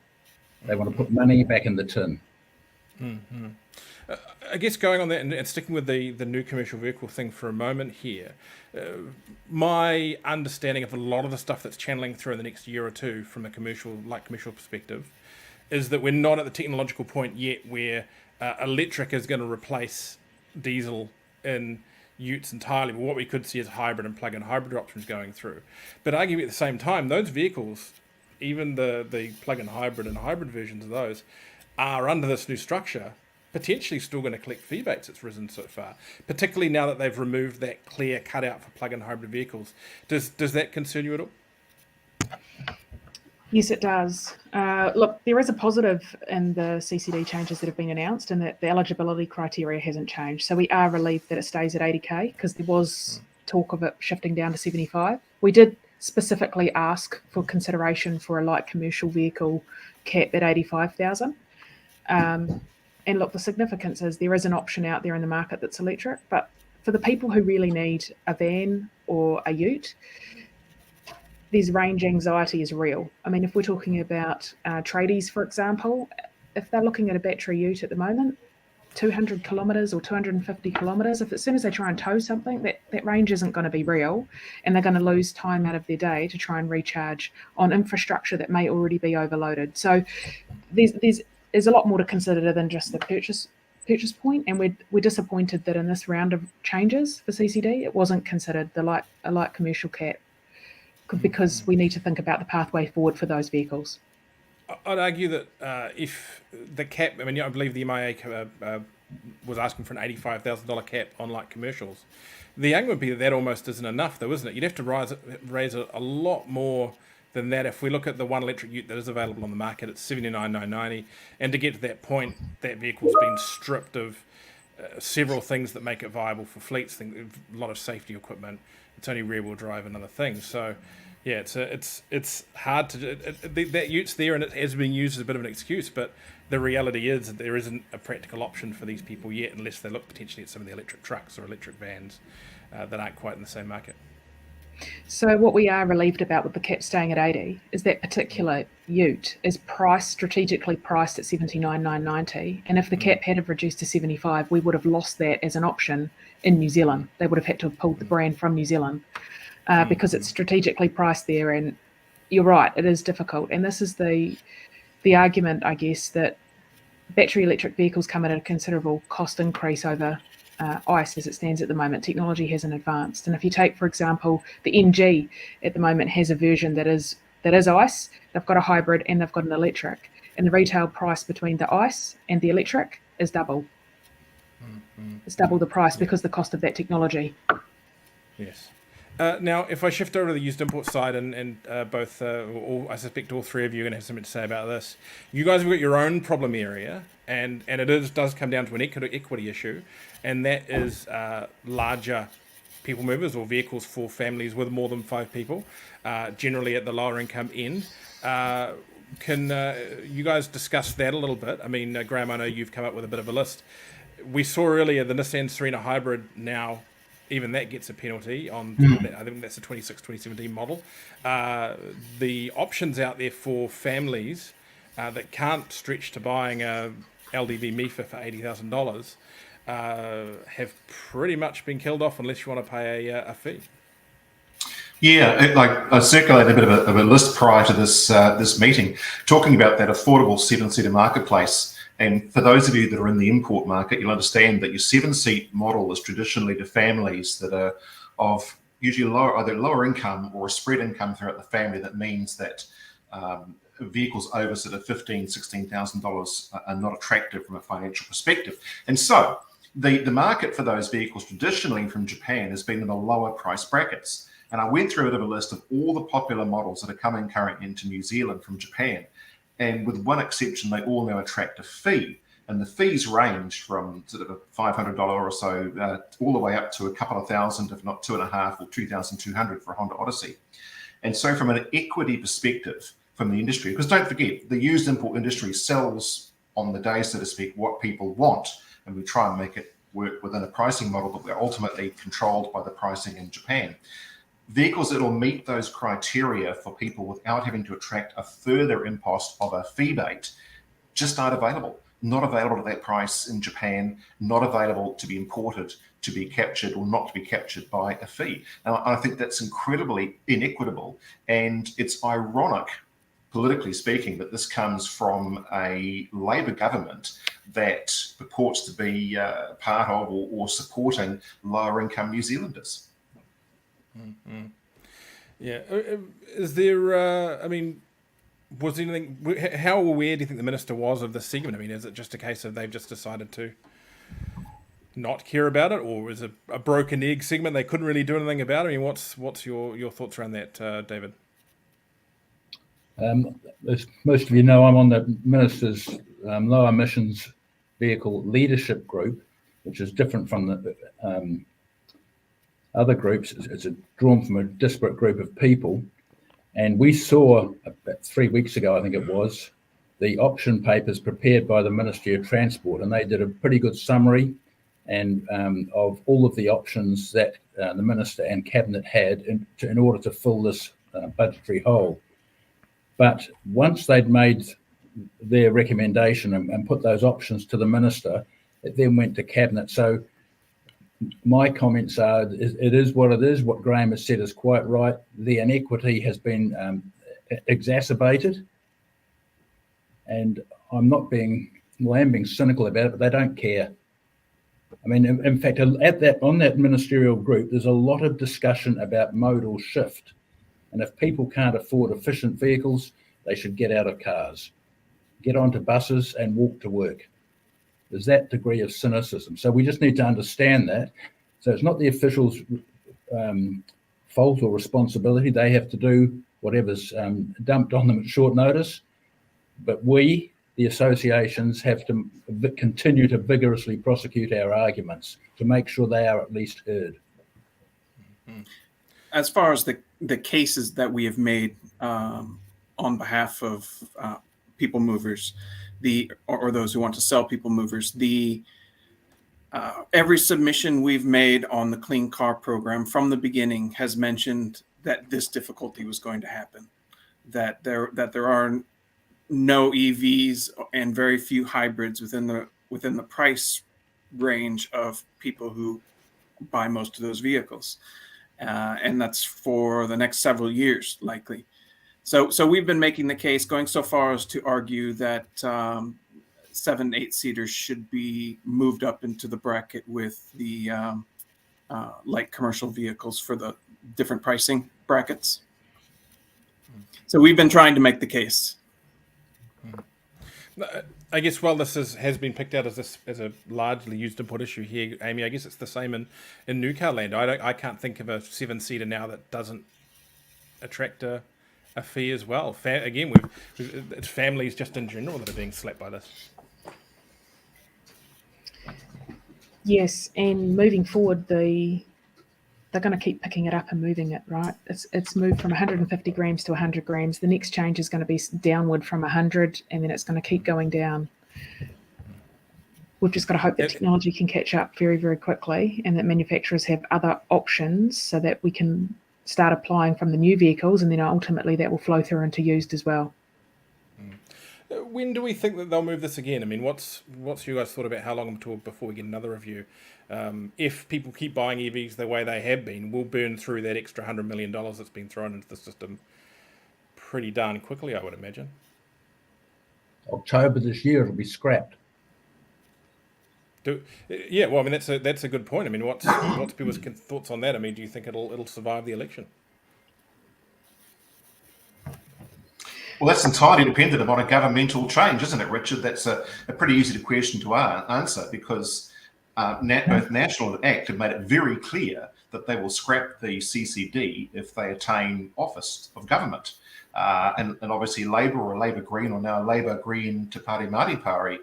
[SPEAKER 6] They want to put money back in the tin.
[SPEAKER 1] Mm-hmm. I guess going on that and sticking with the new commercial vehicle thing for a moment here, my understanding of a lot of the stuff that's channeling through in the next year or two from a light commercial perspective is that we're not at the technological point yet where electric is going to replace diesel in utes entirely, but what we could see is hybrid and plug-in hybrid options going through. But arguably at the same time, those vehicles, even the plug-in hybrid and hybrid versions of those, are under this new structure potentially still going to collect fee baits. It's risen so far, particularly now that they've removed that clear cutout for plug-in hybrid vehicles. Does that concern you at all?
[SPEAKER 3] Yes, it does. Look, there is a positive in the CCD changes that have been announced, and that the eligibility criteria hasn't changed. So we are relieved that it stays at 80k, because there was talk of it shifting down to 75. We did specifically ask for consideration for a light commercial vehicle cap at 85,000. And look, the significance is there is an option out there in the market that's electric, but for the people who really need a van or a ute, this range anxiety is real. I mean, if we're talking about tradies, for example, if they're looking at a battery ute at the moment, 200 kilometres or 250 kilometres, as soon as they try and tow something, that range isn't going to be real, and they're going to lose time out of their day to try and recharge on infrastructure that may already be overloaded. So there's a lot more to consider than just the purchase point, and we're disappointed that in this round of changes for CCD, it wasn't considered a light commercial cap, because we need to think about the pathway forward for those vehicles.
[SPEAKER 1] I'd argue that if the cap, I mean, I believe the MIA was asking for an $85,000 cap on light commercials. The argument would be that almost isn't enough, though, isn't it? You'd have to raise a lot more than that. If we look at the one electric ute that is available on the market, it's $79,990, and to get to that point, that vehicle's been stripped of several things that make it viable for fleets. A lot of safety equipment. It's only rear-wheel drive and other things. So, yeah, it's hard to that ute's there, and it has been used as a bit of an excuse. But the reality is that there isn't a practical option for these people yet, unless they look potentially at some of the electric trucks or electric vans that aren't quite in the same market.
[SPEAKER 3] So what we are relieved about with the cap staying at 80 is that particular ute is strategically priced at 79,990, and if the cap had have reduced to 75, we would have lost that as an option in New Zealand. They would have had to have pulled the brand from New Zealand because it's strategically priced there. And you're right, it is difficult. And this is the argument, I guess, that battery electric vehicles come at a considerable cost increase over ICE as it stands at the moment. Technology hasn't advanced. And if you take, for example, the MG at the moment has a version that is ICE, they've got a hybrid and they've got an electric. And the retail price between the ICE and the electric is double. It's double the price because the cost of that technology.
[SPEAKER 1] Yes. Now, if I shift over to the used import side, and both, I suspect all three of you are going to have something to say about this. You guys have got your own problem area, and it does come down to an equity issue, and that is larger people movers or vehicles for families with more than 5 people, generally at the lower income end. Can you guys discuss that a little bit? I mean, Graham, I know you've come up with a bit of a list. We saw earlier the Nissan Serena Hybrid now. Even that gets a penalty on, I think that's a 2017 model. The options out there for families that can't stretch to buying a LDV MIFA for $80,000 have pretty much been killed off unless you want to pay a fee.
[SPEAKER 2] Yeah, I circulated a bit of a list prior to this meeting, talking about that affordable 7-seater marketplace. And for those of you that are in the import market, you'll understand that your 7-seat model is traditionally to families that are of usually either lower income or a spread income throughout the family. That means that vehicles over sort of $15,000, $16,000 are not attractive from a financial perspective. And so the market for those vehicles traditionally from Japan has been in the lower price brackets. And I went through a bit of a list of all the popular models that are coming currently into New Zealand from Japan. And with one exception, they all now attract a fee. And the fees range from sort of a $500 or so all the way up to a couple of thousand, if not 2.5 or 2,200 for a Honda Odyssey. And so from an equity perspective from the industry, because don't forget, the used import industry sells on the day, so to speak, what people want. And we try and make it work within a pricing model, but we're ultimately controlled by the pricing in Japan. Vehicles that will meet those criteria for people without having to attract a further impost of a fee bait just aren't available. Not available at that price in Japan, not available to be imported, to be captured or not to be captured by a fee. Now, I think that's incredibly inequitable, and it's ironic, politically speaking, that this comes from a Labour government that purports to be part of or supporting lower income New Zealanders.
[SPEAKER 1] Mm-hmm. Yeah. Is there, I mean, was anything, how aware do you think the minister was of this segment? I mean, is it just a case of they've just decided to not care about it, or is it a broken egg segment they couldn't really do anything about? I mean, what's your thoughts around that, David?
[SPEAKER 6] As most of you know, I'm on the minister's low emissions vehicle leadership group, which is different from the other groups. It's drawn from a disparate group of people. And we saw about 3 weeks ago, I think it was, the option papers prepared by the Ministry of Transport, and they did a pretty good summary and of all of the options that the minister and cabinet had in order to fill this budgetary hole. But once they'd made their recommendation and put those options to the minister, it then went to cabinet. So my comments are, it is what it is. What Graham has said is quite right. The inequity has been exacerbated, and I'm not being cynical about it, but they don't care. I mean, in fact, on that ministerial group, there's a lot of discussion about modal shift. And if people can't afford efficient vehicles, they should get out of cars, get onto buses and walk to work. There's that degree of cynicism. So we just need to understand that. So it's not the officials' fault or responsibility. They have to do whatever's dumped on them at short notice. But we, the associations, have to continue to vigorously prosecute our arguments to make sure they are at least heard.
[SPEAKER 7] As far as the cases that we have made on behalf of people movers, or those who want to sell people movers. Every submission we've made on the Clean Car program from the beginning has mentioned that this difficulty was going to happen, that there are no EVs and very few hybrids within the price range of people who buy most of those vehicles, and that's for the next several years likely. So we've been making the case, going so far as to argue that 7 8-seaters should be moved up into the bracket with the light commercial vehicles for the different pricing brackets. So we've been trying to make the case.
[SPEAKER 1] I guess while this has been picked out as a largely used input issue here, Amy, I guess it's the same in new car land. I can't think of a 7-seater now that doesn't attract a fee as well. Again, it's families just in general that are being slapped by this.
[SPEAKER 3] Yes, and moving forward, they're going to keep picking it up and moving it, right? It's moved from 150 grams to 100 grams. The next change is going to be downward from 100, and then it's going to keep going down. We've just got to hope that technology can catch up very, very quickly, and that manufacturers have other options so that we can start applying from the new vehicles, and then ultimately that will flow through into used as well.
[SPEAKER 1] When do we think that they'll move this again? I mean, what's you guys thought about how long until before we get another review? If people keep buying EVs the way they have been, we'll burn through that extra $100 million that's been thrown into the system pretty darn quickly, I would imagine.
[SPEAKER 6] October this year, it'll be scrapped.
[SPEAKER 1] Yeah, well, I mean, that's a good point. I mean, what's people's thoughts on that? I mean, do you think it'll survive the election?
[SPEAKER 2] Well, that's entirely dependent upon a governmental change, isn't it, Richard? That's a pretty easy question to answer, because both National and ACT have made it very clear that they will scrap the CCD if they attain office of government. And obviously Labor or Labor Green, or now Labor Green Te Pare Māori Pari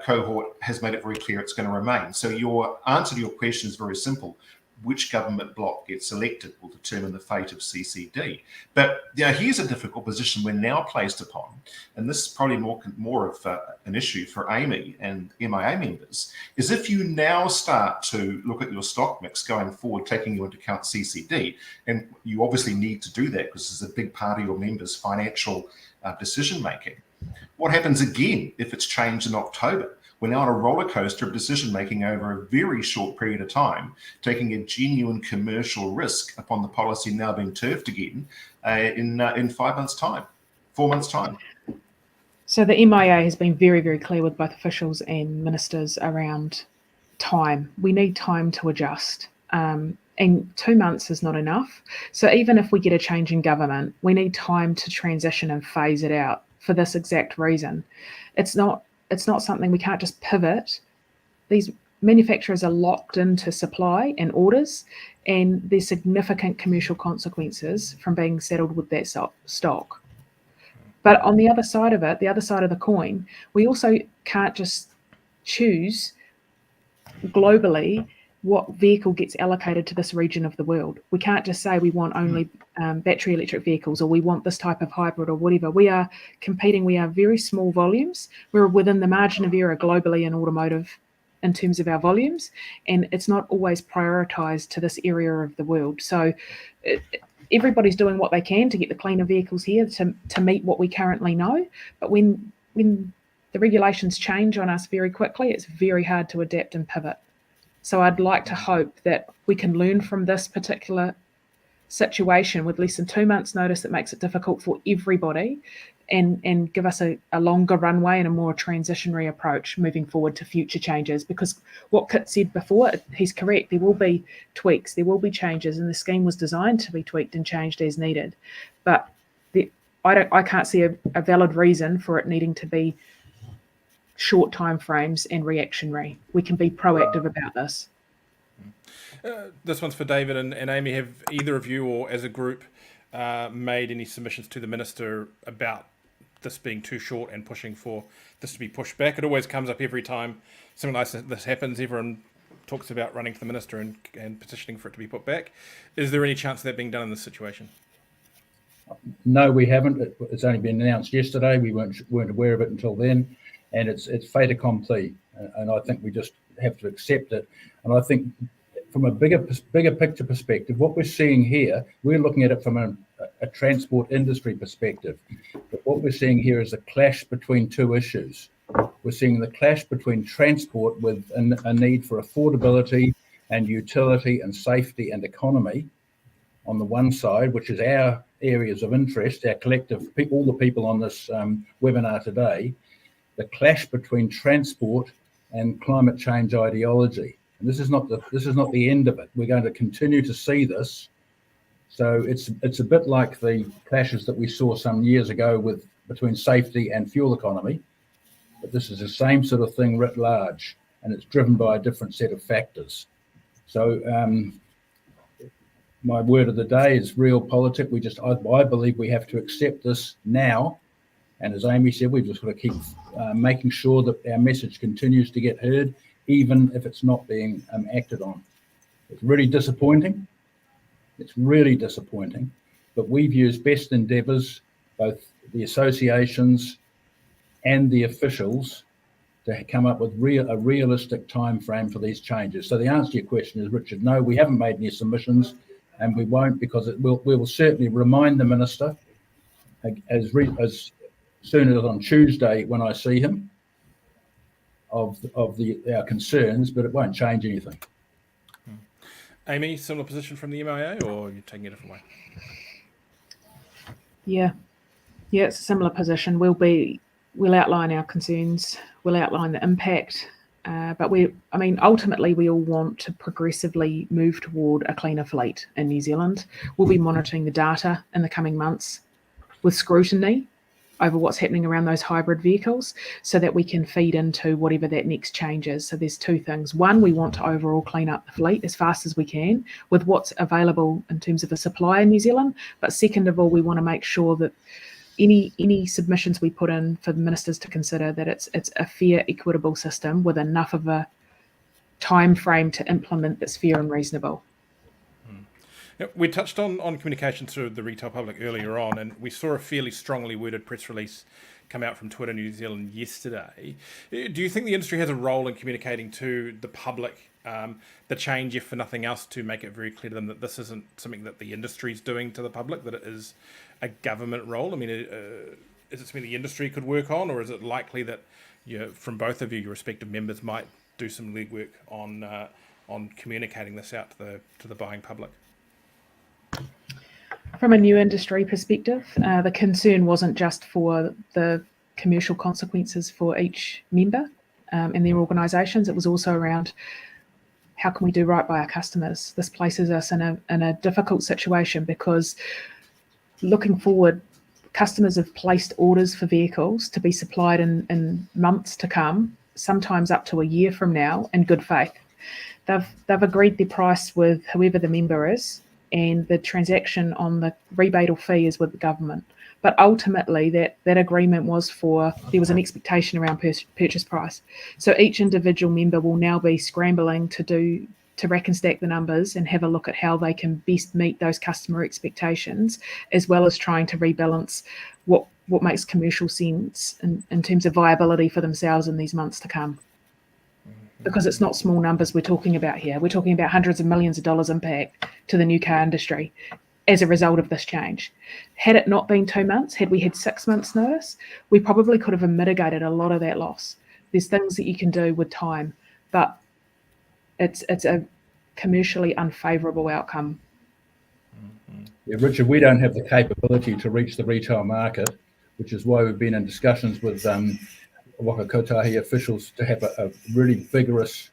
[SPEAKER 2] cohort has made it very clear it's going to remain. So your answer to your question is very simple. Which government bloc gets elected will determine the fate of CCD. But here's a difficult position we're now placed upon, and this is probably more of an issue for Amy and MIA members, is if you now start to look at your stock mix going forward, taking into account CCD, and you obviously need to do that because it's a big part of your members' financial decision making. What happens again if it's changed in October? We're now on a roller coaster of decision making over a very short period of time, taking a genuine commercial risk upon the policy now being turfed again in 5 months' time, 4 months' time.
[SPEAKER 3] So the MIA has been very, very clear with both officials and ministers around time. We need time to adjust. And 2 months is not enough. So even if we get a change in government, we need time to transition and phase it out for this exact reason. It's not something we can't just pivot. These manufacturers are locked into supply and orders, and there's significant commercial consequences from being saddled with that stock. But on the other side of it, the other side of the coin, we also can't just choose globally what vehicle gets allocated to this region of the world. We can't just say we want only battery electric vehicles, or we want this type of hybrid or whatever. We are competing. We are very small volumes. We're within the margin of error globally in automotive in terms of our volumes, and it's not always prioritized to this area of the world. So everybody's doing what they can to get the cleaner vehicles here to meet what we currently know. But when the regulations change on us very quickly, it's very hard to adapt and pivot. So I'd like to hope that we can learn from this particular situation with less than 2 months' notice that makes it difficult for everybody, and give us a longer runway and a more transitionary approach moving forward to future changes. Because what Kit said before, he's correct. There will be tweaks, there will be changes, and the scheme was designed to be tweaked and changed as needed. But I can't see a valid reason for it needing to be short time frames and reactionary. We can be proactive about this.
[SPEAKER 1] This one's for David and Amy. Have either of you, or as a group, made any submissions to the minister about this being too short and pushing for this to be pushed back? It always comes up every time something like this happens. Everyone talks about running to the minister and petitioning for it to be put back. Is there any chance of that being done in this situation?
[SPEAKER 6] No, we haven't. It's only been announced yesterday. We weren't aware of it until then. and it's fait accompli, and I think we just have to accept it. And I think from a bigger picture perspective, what we're seeing here, we're looking at it from a transport industry perspective. But what we're seeing here is a clash between two issues. We're seeing the clash between transport with a need for affordability and utility and safety and economy on the one side, which is our areas of interest, our collective, all the people on this webinar today, the clash between transport and climate change ideology. And this is not the end of it. We're going to continue to see this. So it's a bit like the clashes that we saw some years ago between safety and fuel economy, but this is the same sort of thing writ large, and it's driven by a different set of factors. So my word of the day is realpolitik. I believe we have to accept this now, and as Amy said, we've just got to keep making sure that our message continues to get heard, even if it's not being acted on. It's really disappointing. But we've used best endeavours, both the associations and the officials, to come up with a realistic time frame for these changes. So the answer to your question is, Richard, no, we haven't made any submissions, and we won't, because we will certainly remind the Minister as soon as on Tuesday when I see him of our concerns, but it won't change anything.
[SPEAKER 1] Amy, similar position from the MIA, or are you taking it a different way?
[SPEAKER 3] Yeah, it's a similar position. We'll outline our concerns, we'll outline the impact, but ultimately we all want to progressively move toward a cleaner fleet in New Zealand. We'll be monitoring the data in the coming months with scrutiny over what's happening around those hybrid vehicles, so that we can feed into whatever that next change is. So there's two things. One, we want to overall clean up the fleet as fast as we can with what's available in terms of a supply in New Zealand. But second of all, we want to make sure that any submissions we put in for the ministers to consider, that it's a fair, equitable system with enough of a time frame to implement that's fair and reasonable.
[SPEAKER 1] We touched on communication to the retail public earlier on, and we saw a fairly strongly worded press release come out from Twitter New Zealand yesterday. Do you think the industry has a role in communicating to the public the change, if for nothing else, to make it very clear to them that this isn't something that the industry is doing to the public, that it is a government role? I mean, is it something the industry could work on, or is it likely that from both of you, your respective members, might do some legwork on communicating this out to the buying public?
[SPEAKER 3] From a new industry perspective, the concern wasn't just for the commercial consequences for each member and their organisations. It was also around how can we do right by our customers. This places us in a difficult situation, because looking forward, customers have placed orders for vehicles to be supplied in months to come, sometimes up to a year from now, in good faith. They've agreed their price with whoever the member is, and the transaction on the rebate or fee is with the government. But ultimately, that agreement was there was an expectation around purchase price. So each individual member will now be scrambling to rack and stack the numbers and have a look at how they can best meet those customer expectations, as well as trying to rebalance what makes commercial sense in terms of viability for themselves in these months to come. Because it's not small numbers we're talking about here. We're talking about hundreds of millions of dollars impact to the new car industry as a result of this change. Had it not been 2 months, had we had 6 months notice, we probably could have mitigated a lot of that loss. There's things that you can do with time, but it's a commercially unfavourable outcome.
[SPEAKER 6] Yeah, Richard, we don't have the capability to reach the retail market, which is why we've been in discussions with Waka Kotahi officials to have a really vigorous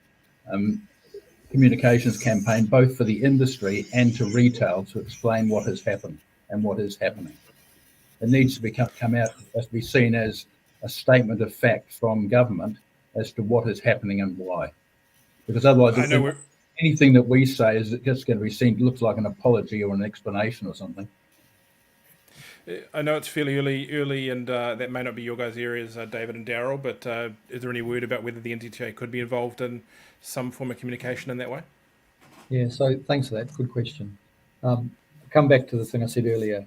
[SPEAKER 6] communications campaign, both for the industry and to retail, to explain what has happened and what is happening. It needs to come out, as to be seen as a statement of fact from government as to what is happening and why. Because otherwise, anything that we say is just going to be seen, looks like an apology or an explanation or something.
[SPEAKER 1] I know it's fairly early, and that may not be your guys' areas, David and Daryl, but is there any word about whether the NZTA could be involved in some form of communication in that way?
[SPEAKER 4] Yeah, so thanks for that. Good question. Come back to the thing I said earlier.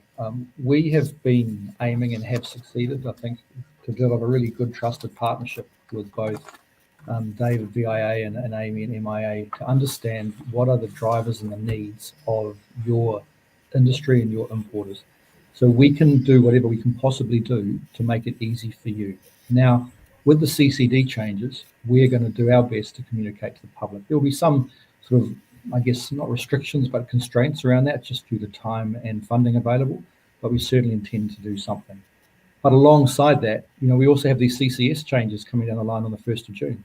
[SPEAKER 4] We have been aiming and have succeeded, I think, to develop a really good trusted partnership with both David VIA and Amy and MIA to understand what are the drivers and the needs of your industry and your importers. So we can do whatever we can possibly do to make it easy for you. Now, with the CCD changes, we're going to do our best to communicate to the public. There will be some sort of, I guess, not restrictions, but constraints around that, just due to time and funding available, but we certainly intend to do something. But alongside that, we also have these CCS changes coming down the line on the 1st of June.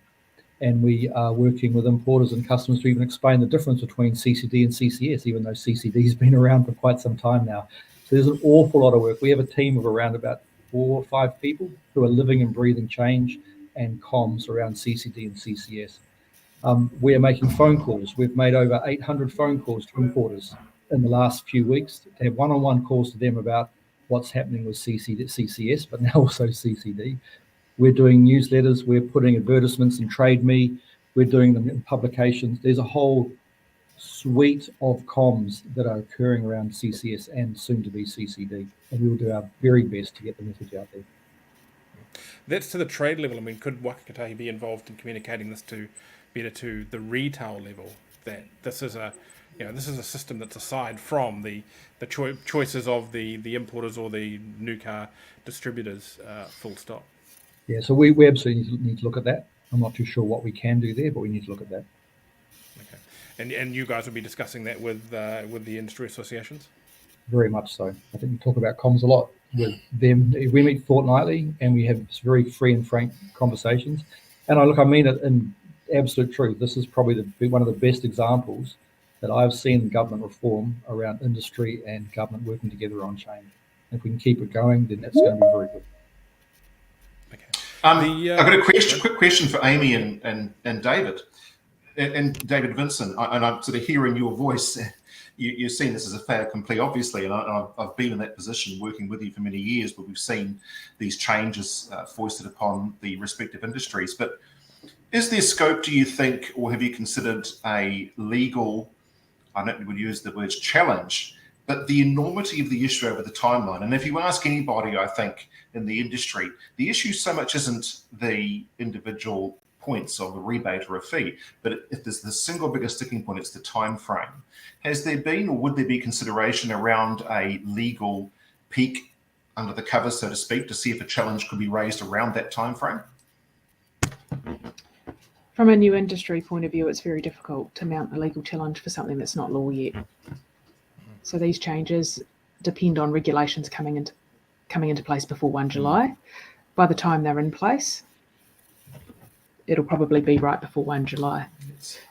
[SPEAKER 4] And we are working with importers and customers to even explain the difference between CCD and CCS, even though CCD has been around for quite some time now. So there's an awful lot of work. We have a team of around about 4 or 5 people who are living and breathing change and comms around CCD and CCS. We are making phone calls. We've made over 800 phone calls to importers in the last few weeks to have one-on-one calls to them about what's happening with CCS, but now also CCD. We're doing newsletters. We're putting advertisements in Trade Me. We're doing them in publications. There's a whole suite of comms that are occurring around CCS and soon to be CCD, and we will do our very best to get the message out there.
[SPEAKER 1] That's to the trade level. I mean, could Waka Kotahi be involved in communicating this better to the retail level? That this is a system that's aside from the choices of the importers or the new car distributors. Full stop.
[SPEAKER 4] Yeah, so we absolutely need to look at that. I'm not too sure what we can do there, but we need to look at that.
[SPEAKER 1] Okay, and you guys will be discussing that with the industry associations?
[SPEAKER 4] Very much so. I think we talk about comms a lot with them. We meet fortnightly and we have very free and frank conversations. And I mean it in absolute truth. This is probably one of the best examples that I've seen in government reform around industry and government working together on change. If we can keep it going, then that's going to be very good.
[SPEAKER 1] Okay.
[SPEAKER 2] I've got a quick question for Amy and David. And David Vincent, and I'm sort of hearing your voice. You've seen this as a fait accompli, obviously, and I've been in that position working with you for many years, but we've seen these changes foisted upon the respective industries. But is there scope, do you think, or have you considered a legal, I don't would use the words challenge, but the enormity of the issue over the timeline? And if you ask anybody, I think, in the industry, the issue so much isn't the individual points of a rebate or a fee, but if there's the single biggest sticking point, it's the time frame. Has there been, or would there be consideration around a legal peak under the cover, so to speak, to see if a challenge could be raised around that time frame?
[SPEAKER 3] From a new industry point of view, it's very difficult to mount a legal challenge for something that's not law yet. So these changes depend on regulations coming into place before 1 July. By the time they're in place, it'll probably be right before 1 July.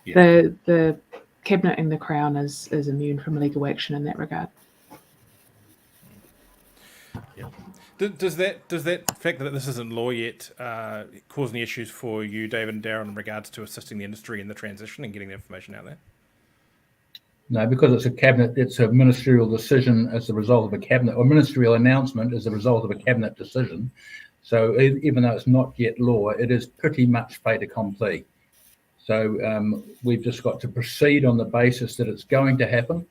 [SPEAKER 3] Yeah. The Cabinet and the Crown is immune from legal action in that regard.
[SPEAKER 1] Yeah. Does that fact that this isn't law yet cause any issues for you, David and Darren, in regards to assisting the industry in the transition and getting the information out there?
[SPEAKER 6] No, because it's a cabinet, it's a ministerial decision as a result of a cabinet, or ministerial announcement as a result of a cabinet decision. So even though it's not yet law, it is pretty much fait accompli. So we've just got to proceed on the basis that it's going to happen,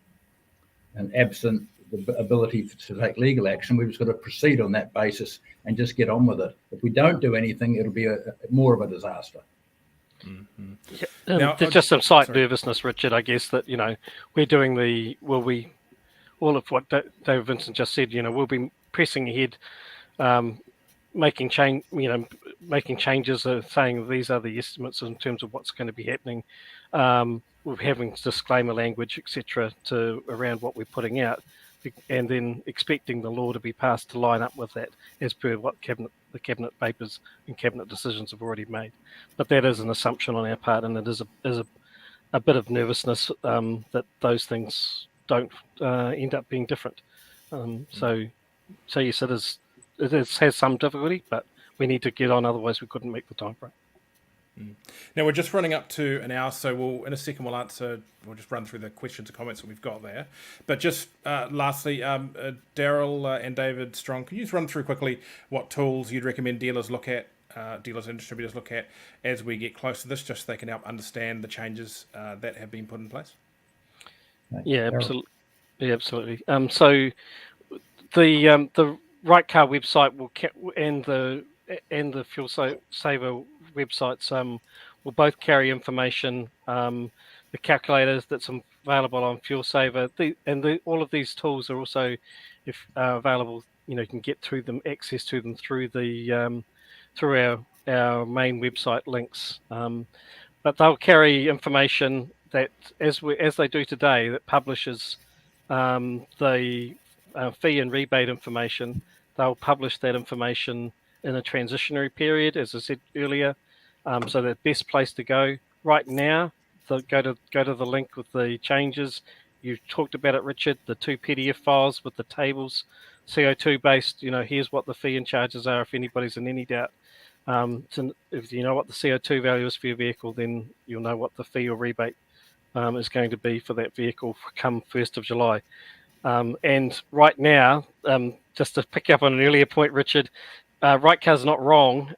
[SPEAKER 6] and absent the ability to take legal action, we've just got to proceed on that basis and just get on with it. If we don't do anything, it'll be more of a disaster.
[SPEAKER 5] Mm-hmm. Yeah. Now, there's just some slight nervousness, Richard, I guess, that, we're doing all of what David Vincent just said, we'll be pressing ahead, making changes, saying these are the estimates in terms of what's going to be happening. We're having disclaimer language, etc., around what we're putting out, and then expecting the law to be passed to line up with that, as per what the cabinet papers and cabinet decisions have already made. But that is an assumption on our part, and it is a bit of nervousness that those things don't end up being different. So yes, it has some difficulty, but we need to get on, otherwise we couldn't make the time frame.
[SPEAKER 1] Now we're just running up to an hour, so in a second we'll just run through the questions and comments that we've got there. But just lastly, Daryl and David Strong, can you just run through quickly what tools you'd recommend dealers and distributors look at as we get close to this, just so they can help understand the changes that have been put in place?
[SPEAKER 5] Yeah, absolutely. Yeah, absolutely. So the Right Car website and and the Fuel Saver websites will both carry information. The calculators that's available on Fuel Saver, all of these tools are also available. You can get access to them through through our main website links. But they'll carry information that, as they do today, that publishes the fee and rebate information. They'll publish that information in a transitionary period, as I said earlier. So the best place to go right now, go to the link with the changes. You talked about it, Richard. The 2 PDF files with the tables, CO2 based. Here's what the fee and charges are. If anybody's in any doubt. If you know what the CO2 value is for your vehicle, then you'll know what the fee or rebate is going to be for that vehicle come 1st of July. And right now, just to pick up on an earlier point, Richard, right car's not wrong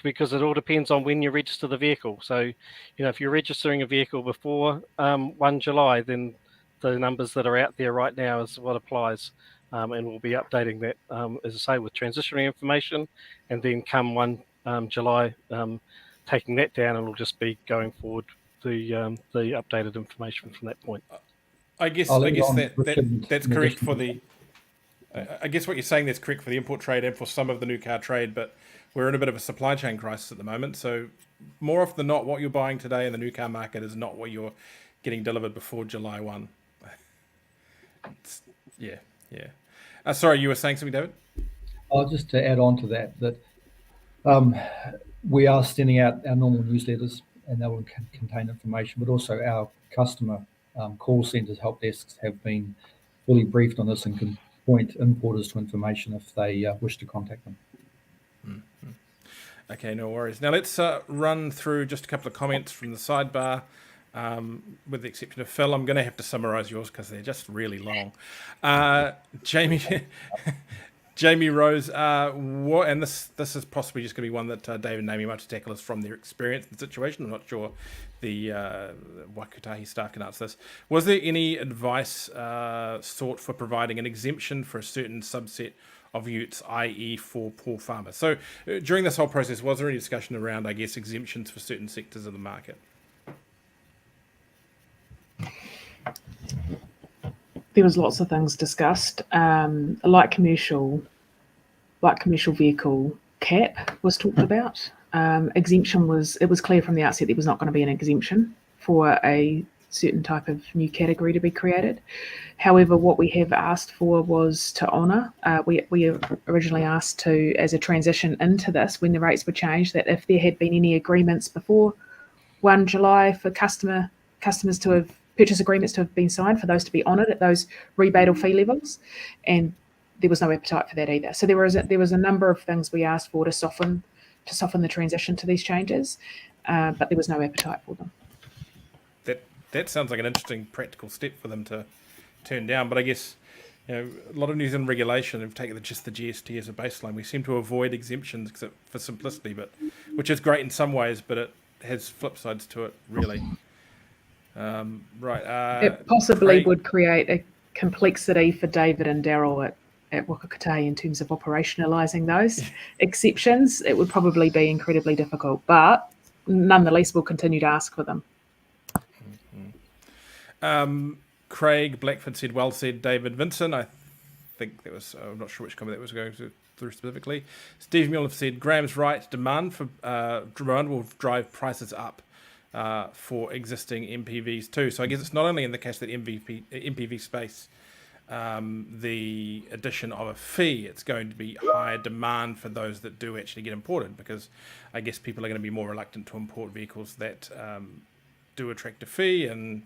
[SPEAKER 5] because it all depends on when you register the vehicle. So, if you're registering a vehicle before 1 July, then the numbers that are out there right now is what applies. And we'll be updating that, as I say, with transitionary information, and then come 1 July, taking that down, and we'll just be going forward the updated information from that point.
[SPEAKER 1] I guess that's correct for the. I guess what you're saying that's correct for the import trade and for some of the new car trade, but we're in a bit of a supply chain crisis at the moment. So more often than not, what you're buying today in the new car market is not what you're getting delivered before July 1. Yeah. Sorry, you were saying something, David?
[SPEAKER 4] Just to add on to that we are sending out our normal newsletters, and that will contain information, but also our customer call centres, help desks have been fully briefed on this and can point importers to information if they wish to contact them.
[SPEAKER 1] Mm-hmm. Okay, no worries. Now let's run through just a couple of comments from the sidebar. With the exception of Phil, I'm going to have to summarise yours because they're just really long. Jamie Rose, and this is possibly just going to be one that David and Amy might have to tackle us from their experience in the situation. I'm not sure the Waka Kotahi staff can answer this. Was there any advice sought for providing an exemption for a certain subset of utes, i.e. for poor farmers? So during this whole process, was there any discussion around, I guess, exemptions for certain sectors of the market?
[SPEAKER 3] There was lots of things discussed. A light commercial vehicle cap was talked about. Exemption it was clear from the outset there was not going to be an exemption for a certain type of new category to be created. However, what we have asked for was to honour. We originally asked to, as a transition into this, when the rates were changed, that if there had been any agreements before 1 July for customers to have purchase agreements to have been signed, for those to be honoured at those rebate or fee levels, and there was no appetite for that either. So there was a number of things we asked for to soften the transition to these changes, but there was no appetite for them.
[SPEAKER 1] That sounds like an interesting practical step for them to turn down. But I guess a lot of New Zealand regulation have taken just the GST as a baseline. We seem to avoid exemptions for simplicity, which is great in some ways, but it has flip sides to it, really.
[SPEAKER 3] It possibly would create a complexity for David and Daryl at Waka Kotahi in terms of operationalising those exceptions. It would probably be incredibly difficult, but nonetheless, we'll continue to ask for them.
[SPEAKER 1] Mm-hmm. Craig Blackford said, well said, David. Vincent, I think that was, I'm not sure which comment that was going through specifically. Steve Mueller said, Graham's right, demand will drive prices up. For existing MPVs too. So I guess it's not only in the case that MPV space, the addition of a fee, it's going to be higher demand for those that do actually get imported, because I guess people are going to be more reluctant to import vehicles that do attract a fee, and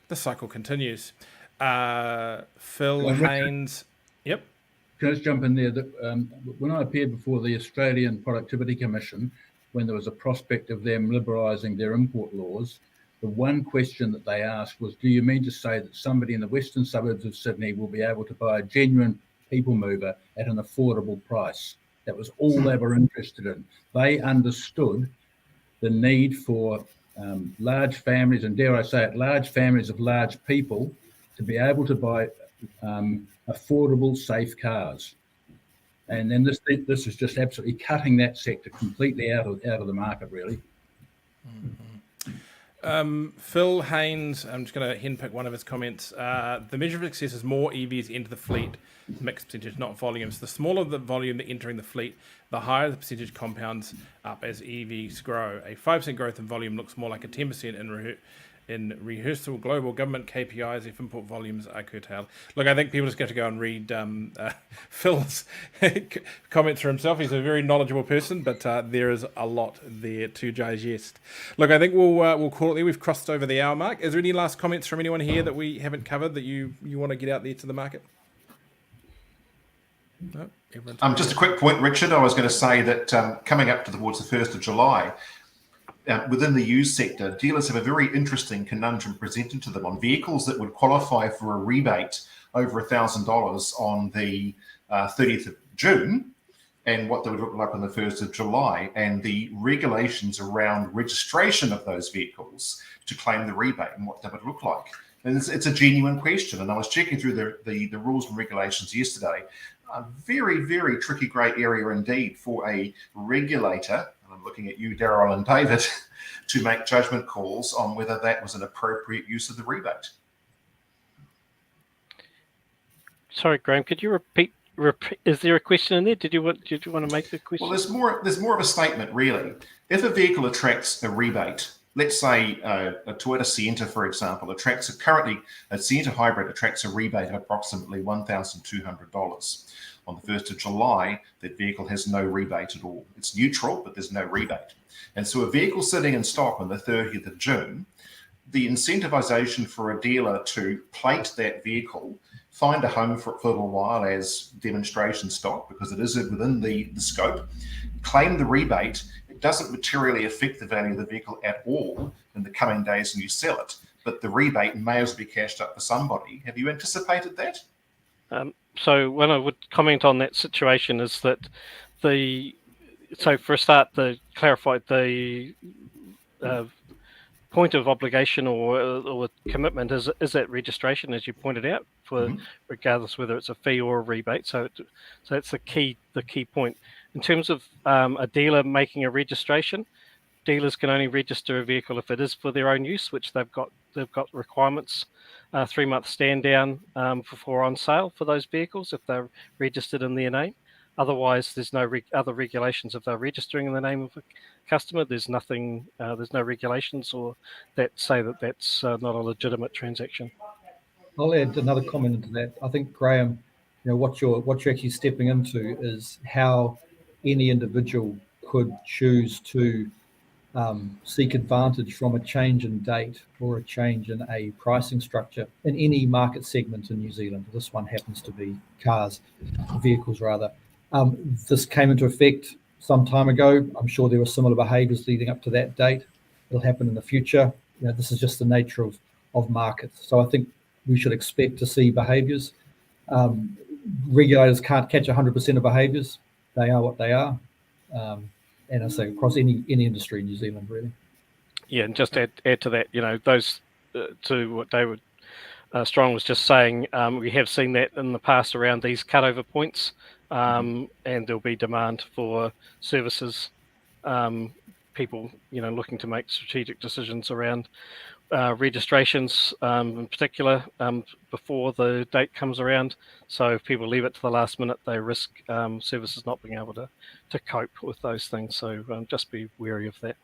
[SPEAKER 1] the cycle continues. Phil Haynes. Yep.
[SPEAKER 6] Can I just jump in there? When I appeared before the Australian Productivity Commission, when there was a prospect of them liberalising their import laws, the one question that they asked was, do you mean to say that somebody in the western suburbs of Sydney will be able to buy a genuine people mover at an affordable price? That was all they were interested in. They understood the need for large families, and dare I say it, large families of large people, to be able to buy affordable, safe cars. And then this is just absolutely cutting that sector completely out of the market, really.
[SPEAKER 1] Phil Haynes, I'm just going to henpick one of his comments. The measure of success is more EVs enter the fleet, mixed percentage, not volumes. The smaller the volume that entering the fleet, the higher the percentage compounds up as EVs grow. A 5% growth in volume looks more like a 10% in rehearsal global government KPIs if import volumes are curtailed. Look, I think people just get to go and read Phil's comments for himself. He's a very knowledgeable person, but there is a lot there to digest. Look, I think we'll call it there. We've crossed over the hour mark. Is there any last comments from anyone here that we haven't covered that you want to get out there to the market? No,
[SPEAKER 2] just a quick point, Richard. I was going to say that coming up towards the 1st of July, within the used sector, dealers have a very interesting conundrum presented to them on vehicles that would qualify for a rebate over $1,000 on the 30th of June and what they would look like on the 1st of July, and the regulations around registration of those vehicles to claim the rebate and what that would look like. And it's a genuine question. And I was checking through the rules and regulations yesterday. A very, very tricky grey area indeed for a regulator, and I'm looking at you, Daryl and David, to make judgment calls on whether that was an appropriate use of the rebate.
[SPEAKER 5] Sorry, Graham, could you repeat? Is there a question in there? Did you want to make the question?
[SPEAKER 2] Well, there's more of a statement, really. If a vehicle attracts a rebate, let's say a Toyota Sienna, for example, currently a Sienna hybrid attracts a rebate of approximately $1,200. On the 1st of July, that vehicle has no rebate at all. It's neutral, but there's no rebate. And so a vehicle sitting in stock on the 30th of June, the incentivization for a dealer to plate that vehicle, find a home for it for a little while as demonstration stock, because it is within the scope, claim the rebate. It doesn't materially affect the value of the vehicle at all in the coming days when you sell it, but the rebate may as well be cashed up for somebody. Have you anticipated that?
[SPEAKER 5] So when I would comment on that situation is that for a start, the point of obligation or commitment is that registration, as you pointed out, for regardless whether it's a fee or a rebate. So that's the key point. In terms of a dealer making a registration, dealers can only register a vehicle if it is for their own use, which they've got requirements, 3-month stand down before on sale for those vehicles if they're registered in their name. Otherwise, there's no other regulations if they're registering in the name of a customer. There's nothing. There's no regulations or that say that that's not a legitimate transaction.
[SPEAKER 4] I'll add another comment into that. I think, Graham, what you're actually stepping into is how any individual could choose to seek advantage from a change in date or a change in a pricing structure in any market segment in New Zealand. This one happens to be vehicles rather. This came into effect some time ago. I'm sure there were similar behaviours leading up to that date. It'll happen in the future. This is just the nature of markets. So I think we should expect to see behaviours. Regulators can't catch 100% of behaviours. They are what they are. And I say across any industry in New Zealand, really.
[SPEAKER 5] Yeah, and just add to that, those to what David Strong was just saying, we have seen that in the past around these cutover points, and there'll be demand for services, people, looking to make strategic decisions around registrations in particular before the date comes around. So if people leave it to the last minute, they risk services not being able to cope with those things. So just be wary of that.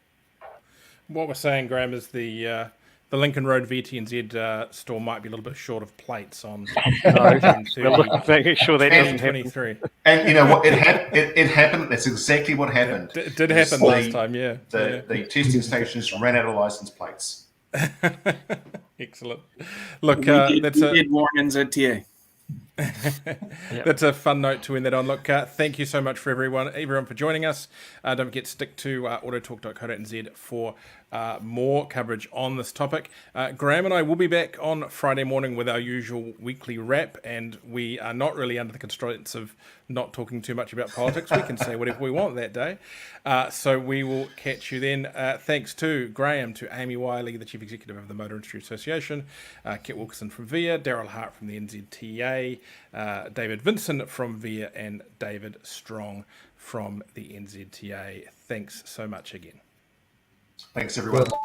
[SPEAKER 1] What we're saying, Graham, is the Lincoln Road VTNZ store might be a little bit short of plates on.
[SPEAKER 5] Making sure that doesn't happen.
[SPEAKER 2] And you know what? It happened. That's exactly what happened.
[SPEAKER 1] It did happen last time. Yeah.
[SPEAKER 2] The testing stations ran out of license plates.
[SPEAKER 1] Excellent. Look,
[SPEAKER 7] we did warn NZTA.
[SPEAKER 1] That's a fun note to end that on. Look, thank you so much for everyone for joining us. Don't forget to stick to autotalk.co.nz for more coverage on this topic. Graham and I will be back on Friday morning with our usual weekly wrap, and we are not really under the constraints of not talking too much about politics. We can say whatever we want that day. So we will catch you then. Thanks to Graham, to Amy Wiley, the Chief Executive of the Motor Industry Association, Kit Wilkinson from VIA, Daryl Hart from the NZTA, David Vinson from VIA and David Strong from the NZTA. Thanks so much again.
[SPEAKER 2] Thanks, everyone.
[SPEAKER 4] Well,